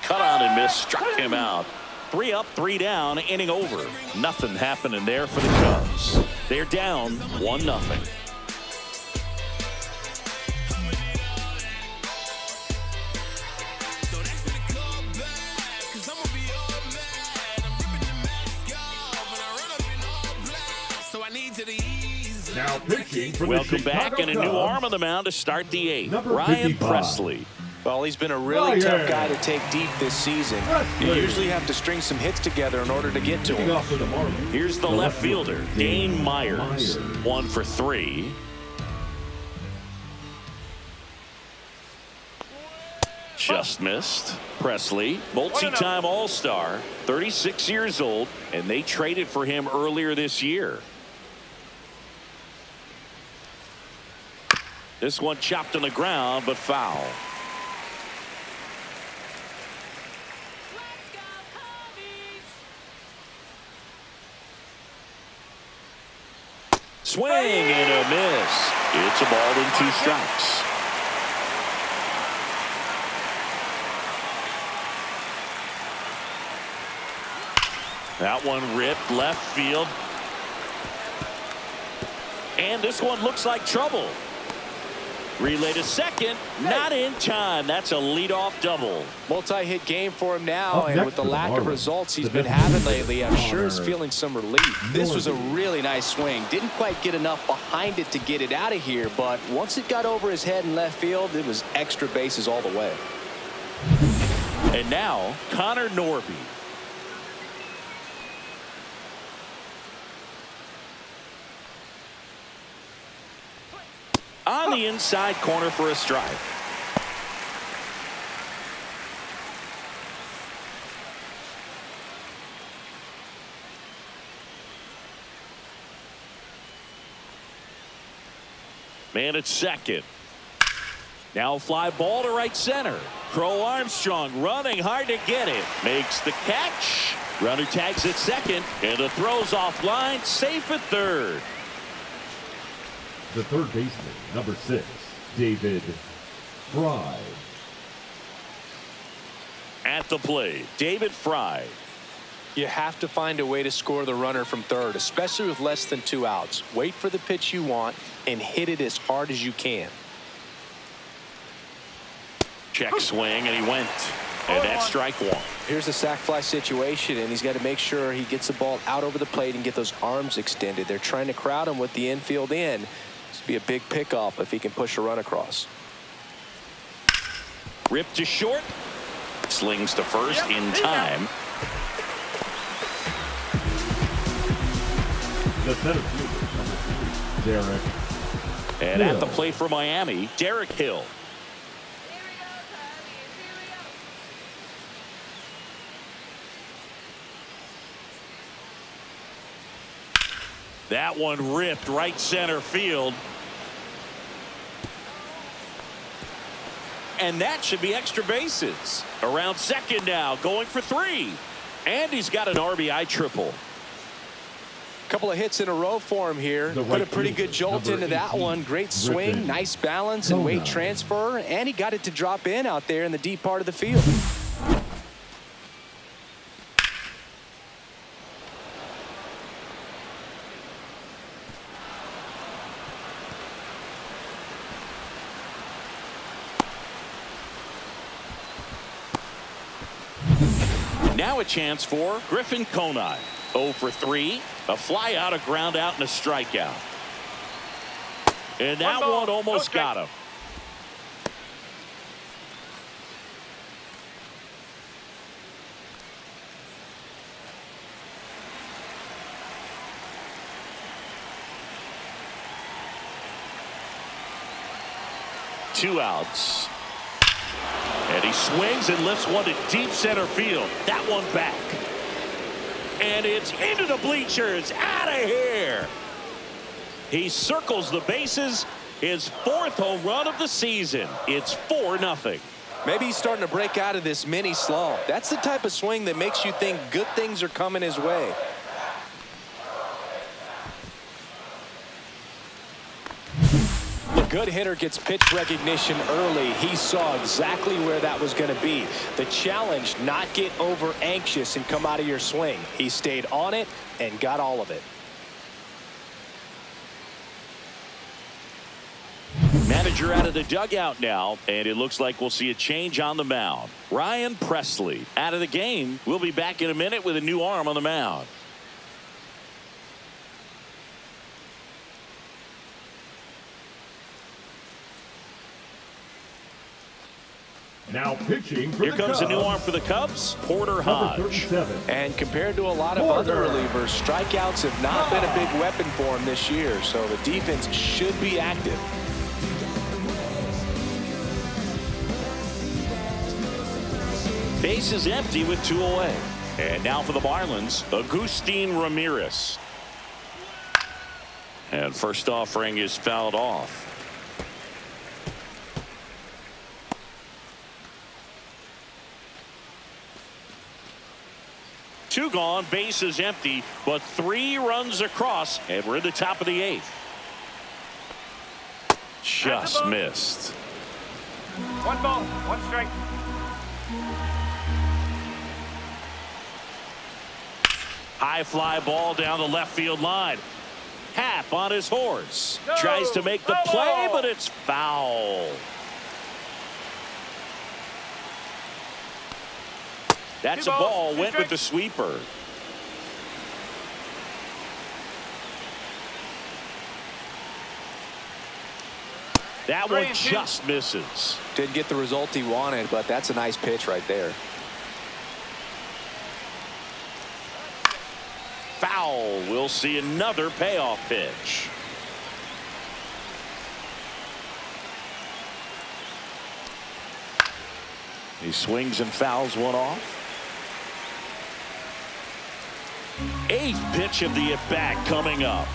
Cut on and miss. Struck him out. 3 up, 3 down. Inning over. Nothing happening there for the Cubs. They're down 1-0. Now pitching for Welcome the back, and a new arm on the mound to start the 8th. Ryan Presley. Well, he's been a really tough guy to take deep this season. You usually have to string some hits together in order to get to him. Here's the left fielder, Dane Myers. 1 for 3. Just missed. Presley, multi-time All-Star, 36 years old, and they traded for him earlier this year. This one chopped on the ground, but foul. Swing and a miss. It's a ball and 2 strikes. That one ripped left field. And this one looks like trouble. Relay to second, not in time. That's a leadoff double. Multi-hit game for him now, and with the lack of results he's been having lately, I'm sure he's feeling some relief. This was a really nice swing. Didn't quite get enough behind it to get it out of here, but once it got over his head in left field, it was extra bases all the way. And now, Connor Norby. On the inside corner for a strike. Man at second. Now fly ball to right center. Crow Armstrong running hard to get it. Makes the catch. Runner tags at second, and the throw's offline. Safe at third. The third baseman, number 6, David Fry. At the plate, David Fry. You have to find a way to score the runner from third, especially with less than 2 outs. Wait for the pitch you want and hit it as hard as you can. Check swing, and he went. And that's strike 1. Here's a sac fly situation, and he's got to make sure he gets the ball out over the plate and get those arms extended. They're trying to crowd him with the infield in. This would be a big pickup if he can push a run across. Ripped to short. Slings to first in time. The center fielder, Derek. And at the plate for Miami, Derek Hill. That one ripped right center field. And that should be extra bases. Around second now, going for 3. And he's got an RBI triple. Couple of hits in a row for him here. Put a pretty good jolt into that one. Great swing, nice balance and weight transfer. And he got it to drop in out there in the deep part of the field. Now a chance for Griffin Conine. 0 for 3. A fly out, a ground out, and a strikeout. And that one almost got him. Two outs. And he swings and lifts one to deep center field. That one back. And it's into the bleachers. Out of here. He circles the bases. His 4th home run of the season. It's 4-0. Maybe he's starting to break out of this mini slump. That's the type of swing that makes you think good things are coming his way. Good hitter gets pitch recognition early. He saw exactly where that was going to be. The challenge, not get over anxious and come out of your swing. He stayed on it and got all of it. Manager out of the dugout now, and it looks like we'll see a change on the mound. Ryan Presley out of the game. We'll be back in a minute with a new arm on the mound. Now pitching for Here comes a new arm for the Cubs, Porter Hodge. And compared to a lot of other relievers, strikeouts have not been a big weapon for him this year, so the defense should be active. Base is empty with 2 away. And now for the Marlins, Agustin Ramirez. And first offering is fouled off. Two gone, base is empty, but 3 runs across, and we're in the top of the 8th. Just missed. 1 ball, 1 strike. High fly ball down the left field line. Happ on his horse. Tries to make the play, but it's foul. That's a ball. Went with the sweeper. That one just misses. Didn't get the result he wanted, but that's a nice pitch right there. Foul. We'll see another payoff pitch. He swings and fouls one off. 8th pitch of the at-bat coming up.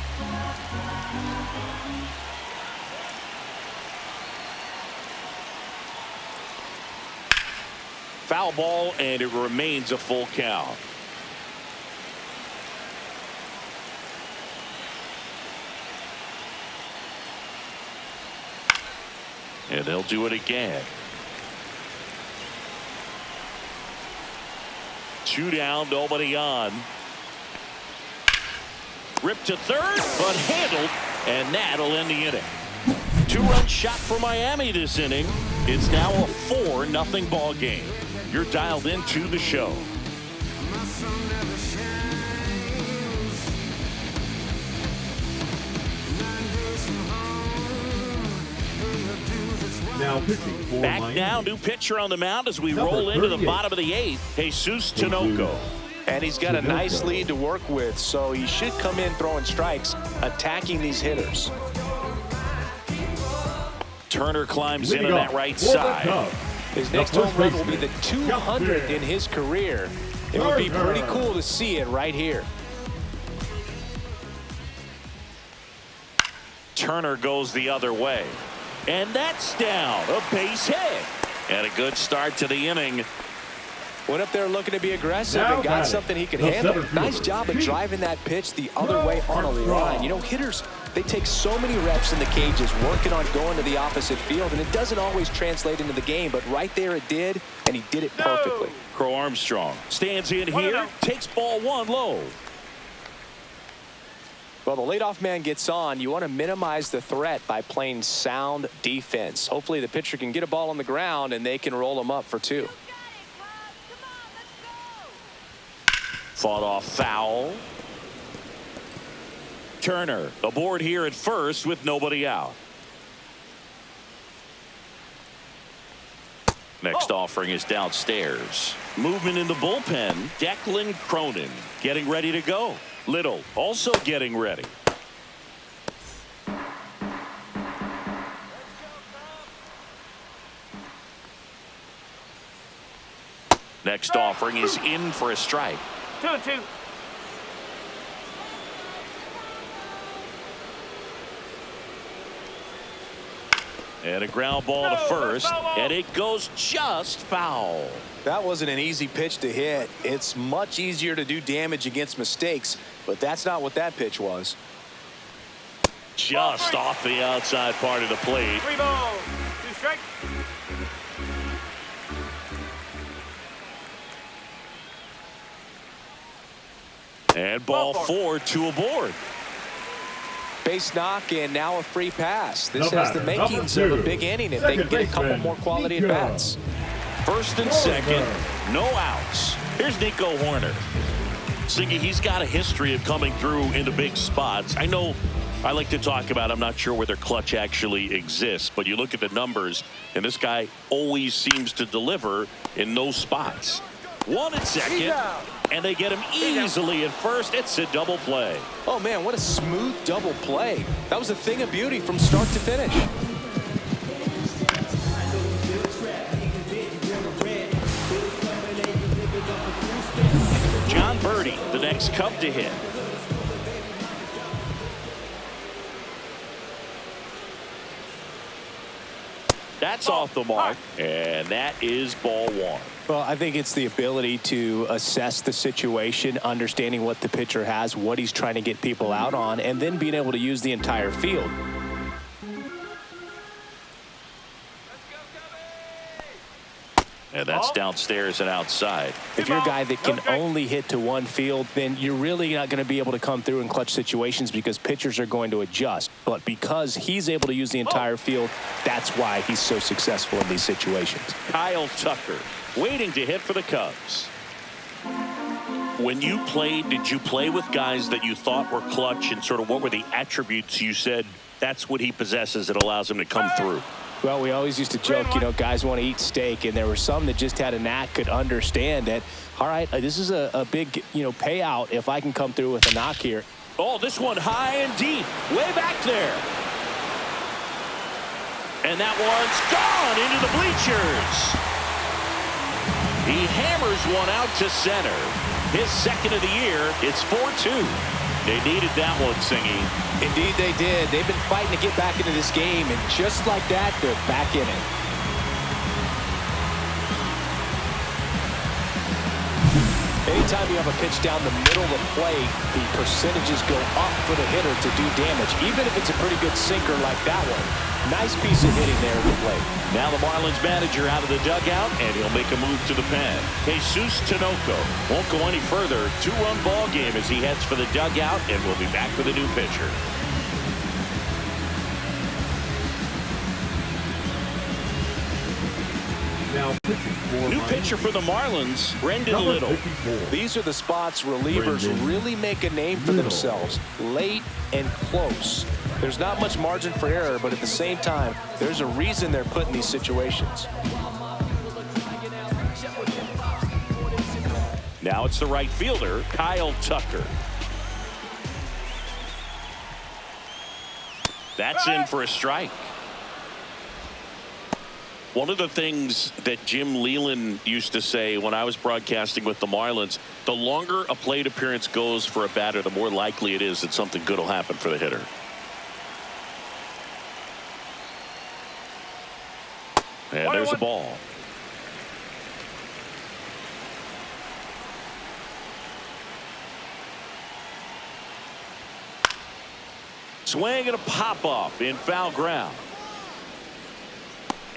Foul ball, and it remains a full count. And they'll do it again. 2 down, nobody on. Ripped to third, but handled, and that'll end the inning. 2-run shot for Miami this inning. It's now a 4-0 ball game. You're dialed into the show. Now pitching for Back Miami. now, new pitcher on the mound as we Number roll into the 38. bottom of the 8th. Jesus Tinoco. And he's got a nice lead to work with, so he should come in throwing strikes, attacking these hitters. Turner climbs in Leading on off that right for the side. Cubs, His the next first home run will be the baseman, 200th in his career. It would be pretty cool to see it right here. Turner goes the other way. And that's down. A base hit. And a good start to the inning. Went up there looking to be aggressive Now and got batting, something he could the handle. center Nice fielder, job of Pete. driving that pitch the other way on a line. You know, hitters, they take so many reps in the cages working on going to the opposite field, and it doesn't always translate into the game, but right there it did, and he did it perfectly. Crow Armstrong stands in here, takes ball 1 low. Well, the leadoff man gets on. You want to minimize the threat by playing sound defense. Hopefully the pitcher can get a ball on the ground and they can roll him up for 2. Fought off foul. Turner aboard here at first with nobody out. Next offering is downstairs. Movement in the bullpen. Declan Cronin getting ready to go. Little also getting ready. Next offering is in for a strike. 2-2. And a ground ball to first, and it goes just foul. That wasn't an easy pitch to hit. It's much easier to do damage against mistakes, but that's not what that pitch was. Just off the outside part of the plate. 3 balls, 2 strikes. And ball 4, 2 aboard. Base knock and now a free pass. This No has the batter, makings of a number 2, big inning if they can get a couple baseman, more quality at Nico. bats. First and second, no outs. Here's Nico Horner. Siggy, he's got a history of coming through into big spots. I know I like to talk about, I'm not sure whether clutch actually exists, but you look at the numbers, and this guy always seems to deliver in those spots. 1 at second, and they get him easily at first. It's a double play. Oh, man, what a smooth double play. That was a thing of beauty from start to finish. John Birdie, the next Cub to hit. That's off the mark, and that is ball 1. Well, I think it's the ability to assess the situation, understanding what the pitcher has, what he's trying to get people out on, and then being able to use the entire field. And that's downstairs and outside. If you're a guy that can only hit to one field, then you're really not going to be able to come through in clutch situations because pitchers are going to adjust. But because he's able to use the entire field, that's why he's so successful in these situations. Kyle Tucker waiting to hit for the Cubs. When you played, did you play with guys that you thought were clutch, and sort of what were the attributes you said that's what he possesses that allows him to come through? Well, we always used to joke, you know, guys want to eat steak, and there were some that just had a knack, could understand that, all right, this is a big, you know, payout if I can come through with a knock here. Oh, this one high and deep, way back there. And that one's gone into the bleachers. He hammers one out to center. His second of the year. It's 4-2. They needed that one, Singy. Indeed they did. They've been fighting to get back into this game, and just like that, they're back in it. Anytime you have a pitch down the middle of the plate, the percentages go up for the hitter to do damage, even if it's a pretty good sinker like that one. Nice piece of hitting there at the plate. Now the Marlins manager out of the dugout, and he'll make a move to the pen. Jesus Tinoco won't go any further. 2-run ball game as he heads for the dugout, and we'll be back with a new pitcher. Now pitching for New pitcher for the Marlins, Brendan number Little. 54. These are the spots relievers Brendan really make a name for Little. themselves. Late and close. There's not much margin for error, but at the same time, there's a reason they're put in these situations. Now it's the right fielder, Kyle Tucker. That's in for a strike. One of the things that Jim Leland used to say when I was broadcasting with the Marlins, the longer a plate appearance goes for a batter, the more likely it is that something good will happen for the hitter. And there's a ball. Swing and a pop-up in foul ground.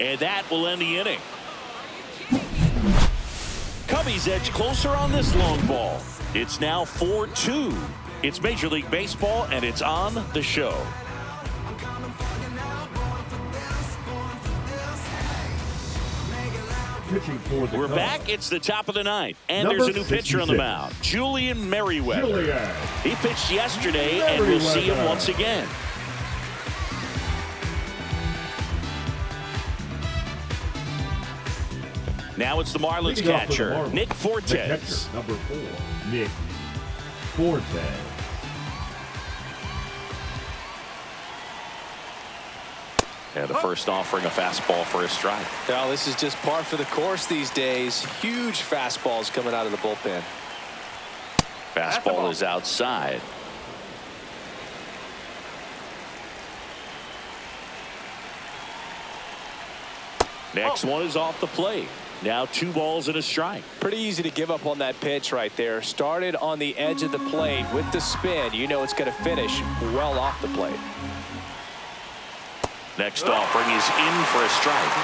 And that will end the inning. Cubbies edge closer on this long ball. It's now 4-2. It's Major League Baseball, and it's on the show. Pitching for the We're Cubs. back. It's the top of the ninth. And Number there's a new pitcher on the 66. mound, Julian Merriweather. Julian. He pitched yesterday, and we'll see him once again. Now it's the Marlins Leading off for the catcher, Marlins, Nick the Fortes. catcher, number 4, Nick Fortes. And the first offering a fastball for a strike. Well, this is just par for the course these days. Huge fastballs coming out of the bullpen. Fastball is outside. Next one is off the plate. Now 2 balls and a strike. Pretty easy to give up on that pitch right there. Started on the edge of the plate with the spin. You know it's going to finish well off the plate. Next offering is in for a strike.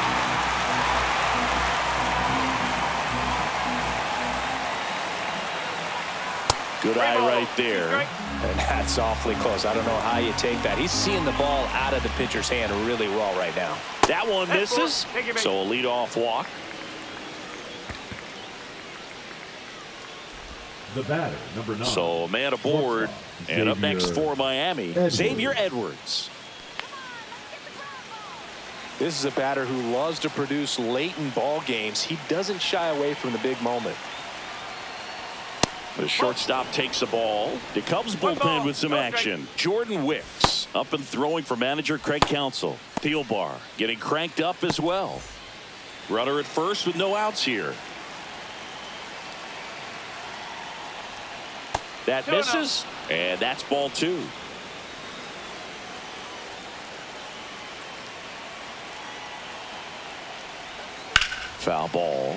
Good eye right there. And that's awfully close. I don't know how you take that. He's seeing the ball out of the pitcher's hand really well right now. That one misses. So a leadoff walk. The batter, number 9. So a man aboard. And up next for Miami, Xavier Edwards. This is a batter who loves to produce late in ball games. He doesn't shy away from the big moment. The shortstop takes the ball. The Cubs bullpen with some action. Jordan Wicks up and throwing for manager Craig Counsell. Thielbar getting cranked up as well. Runner at first with no outs here. That misses, and that's ball 2. Foul ball.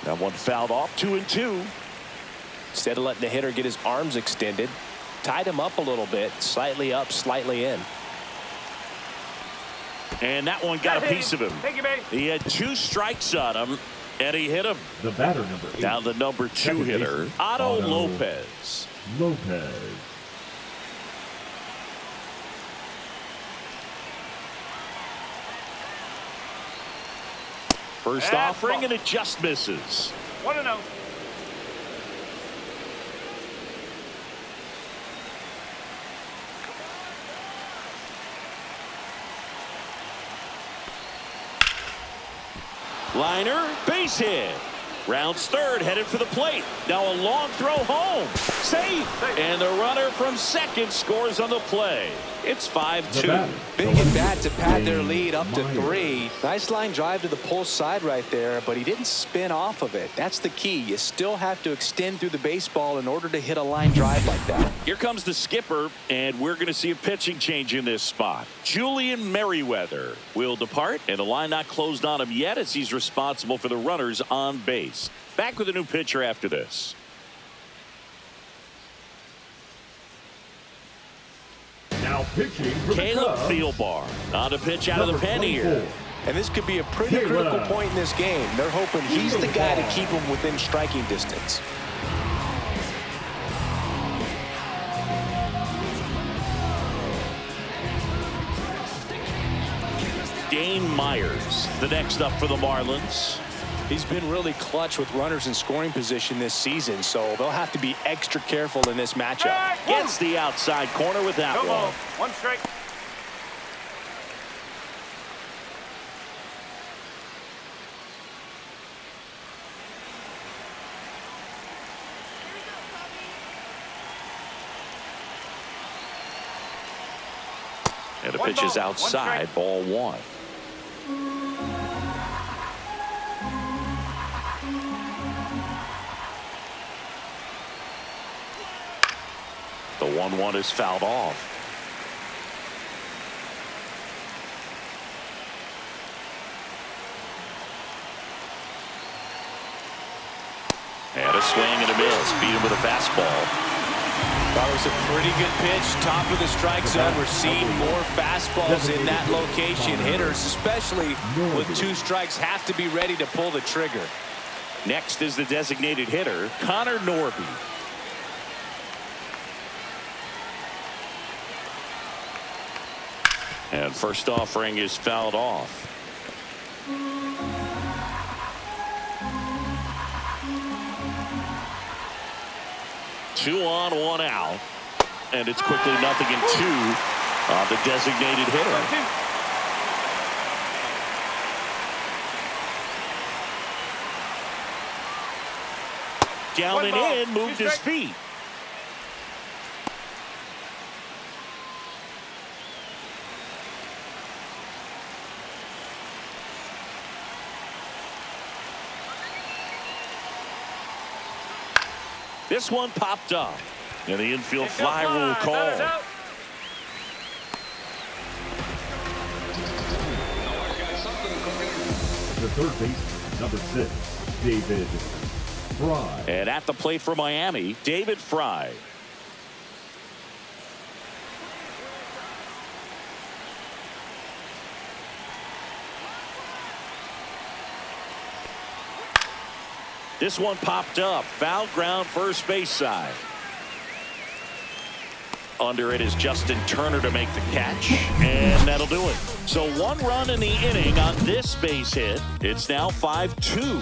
That one fouled off. 2-2. Instead of letting the hitter get his arms extended, tied him up a little bit, slightly up, slightly in. And that one got a piece of him. He had 2 strikes on him, and he hit him. The batter, number 8. Now the number 2 hitter, Otto Lopez. Lopez. First offering, and it just misses. 1-0. Liner, base hit. Rounds third, headed for the plate. Now a long throw home. Safe. And the runner from second scores on the play. It's 5-2. Big at bat to pad their lead up to 3. Nice line drive to the pull side right there, but he didn't spin off of it. That's the key. You still have to extend through the baseball in order to hit a line drive like that. Here comes the skipper, and we're going to see a pitching change in this spot. Julian Merriweather will depart, and the line not closed on him yet as he's responsible for the runners on base. Back with a new pitcher after this. Now pitching for the Caleb Cubs. Thielbar on a pitch out of the Number pen 24. here. And this could be a pretty critical point in this game. They're hoping he's the guy to keep them within striking distance. Shane Myers, the next up for the Marlins. He's been really clutch with runners in scoring position this season, so they'll have to be extra careful in this matchup. Gets the outside corner with that one. One strike. And the pitch is outside, ball one. The 1-1 is fouled off. And a swing and a miss. Beat him with a fastball. Thought it was a pretty good pitch, top of the strike zone. We're seeing more fastballs in that location. Hitters, especially with 2 strikes, have to be ready to pull the trigger. Next is the designated hitter, Connor Norby. And first offering is fouled off. Two on, one out. And it's quickly 0-2 on the designated hitter. Down and in, moved his feet. This one popped up. And the infield fly rule call. The third baseman, number 6, David Fry. And at the plate for Miami, David Fry. This one popped up. Foul ground, first base side. Under it is Justin Turner to make the catch, and that'll do it. So 1 run in the inning on this base hit. It's now 5-2.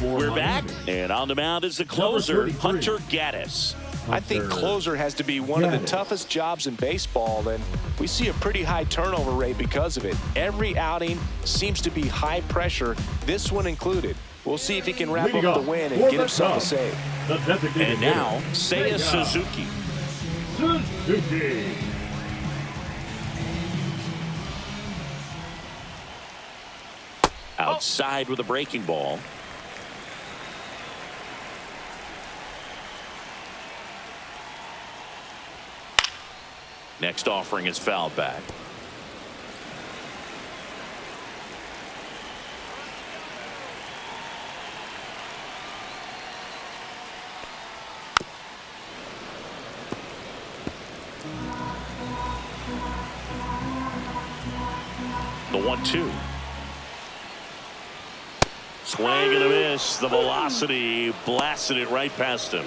We're back, and on the mound is the closer, Hunter Gaddis. I think closer has to be one of the toughest jobs in baseball, and we see a pretty high turnover rate because of it. Every outing seems to be high pressure, this one included. We'll see if he can wrap up the win and get himself a save. And now, Seiya Suzuki. Outside with a breaking ball. Next offering is fouled back. The 1-2. Swing and a miss. The velocity blasted it right past him.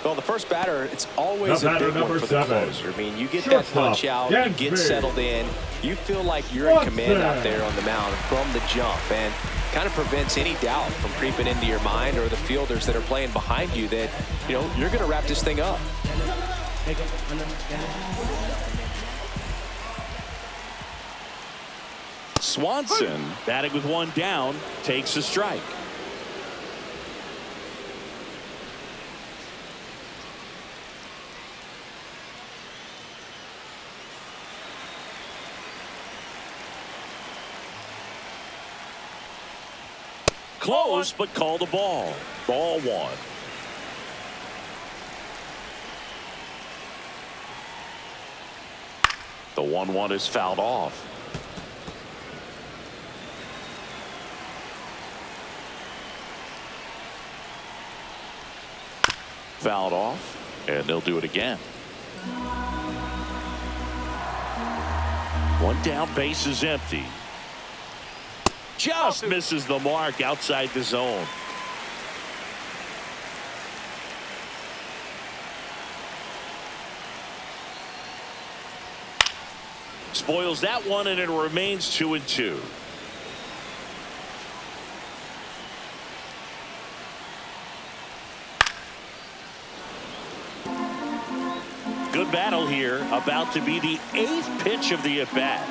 Well, the first batter, it's always a big one for the closer. I mean, you get that punch out, you get settled in, you feel like you're in command out there on the mound from the jump, and kind of prevents any doubt from creeping into your mind or the fielders that are playing behind you that, you know, you're going to wrap this thing up. Swanson, batting with 1 down, takes a strike. Close, but called a ball. Ball 1. The 1-1 is fouled off. Fouled off, and they'll do it again. 1 down, base is empty. Just misses the mark outside the zone. Spoils that one, and it remains 2-2. Good battle here. About to be the 8th pitch of the at-bat.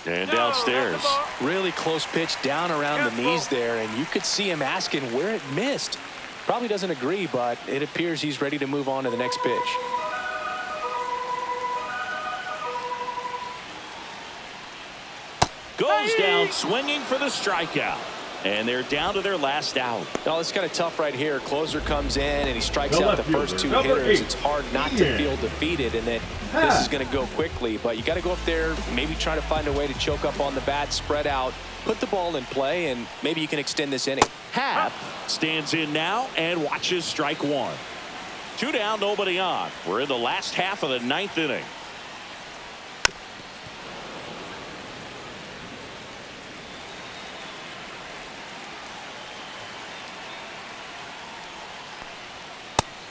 And downstairs. Really close pitch down around the knees there, and you could see him asking where it missed. Probably doesn't agree, but it appears he's ready to move on to the next pitch. Goes down swinging for the strikeout. And they're down to their last out. Oh, it's kind of tough right here. Closer comes in and he strikes out the first 2 hitters. It's hard not to feel defeated and that this is going to go quickly. But you got to go up there, maybe try to find a way to choke up on the bat, spread out, put the ball in play, and maybe you can extend this inning. Happ stands in now and watches strike 1. 2 down, nobody on. We're in the last half of the 9th inning.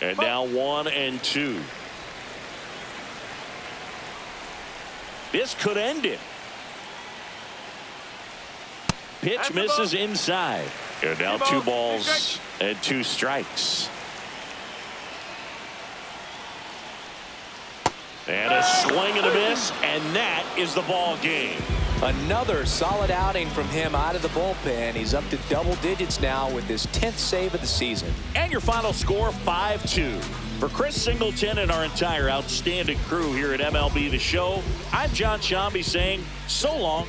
And now 1-2. This could end it. Pitch misses inside. And now 2 balls and 2 strikes. And a swing and a miss, and that is the ball game. Another solid outing from him out of the bullpen. He's up to double digits now with his 10th save of the season. And your final score, 5-2. For Chris Singleton and our entire outstanding crew here at MLB The Show, I'm John Shambi saying so long.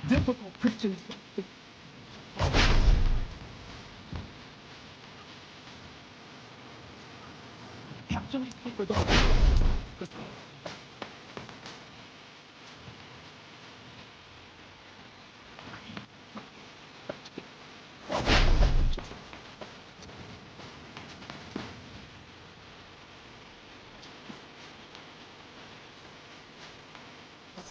Difficult pitches. Captain,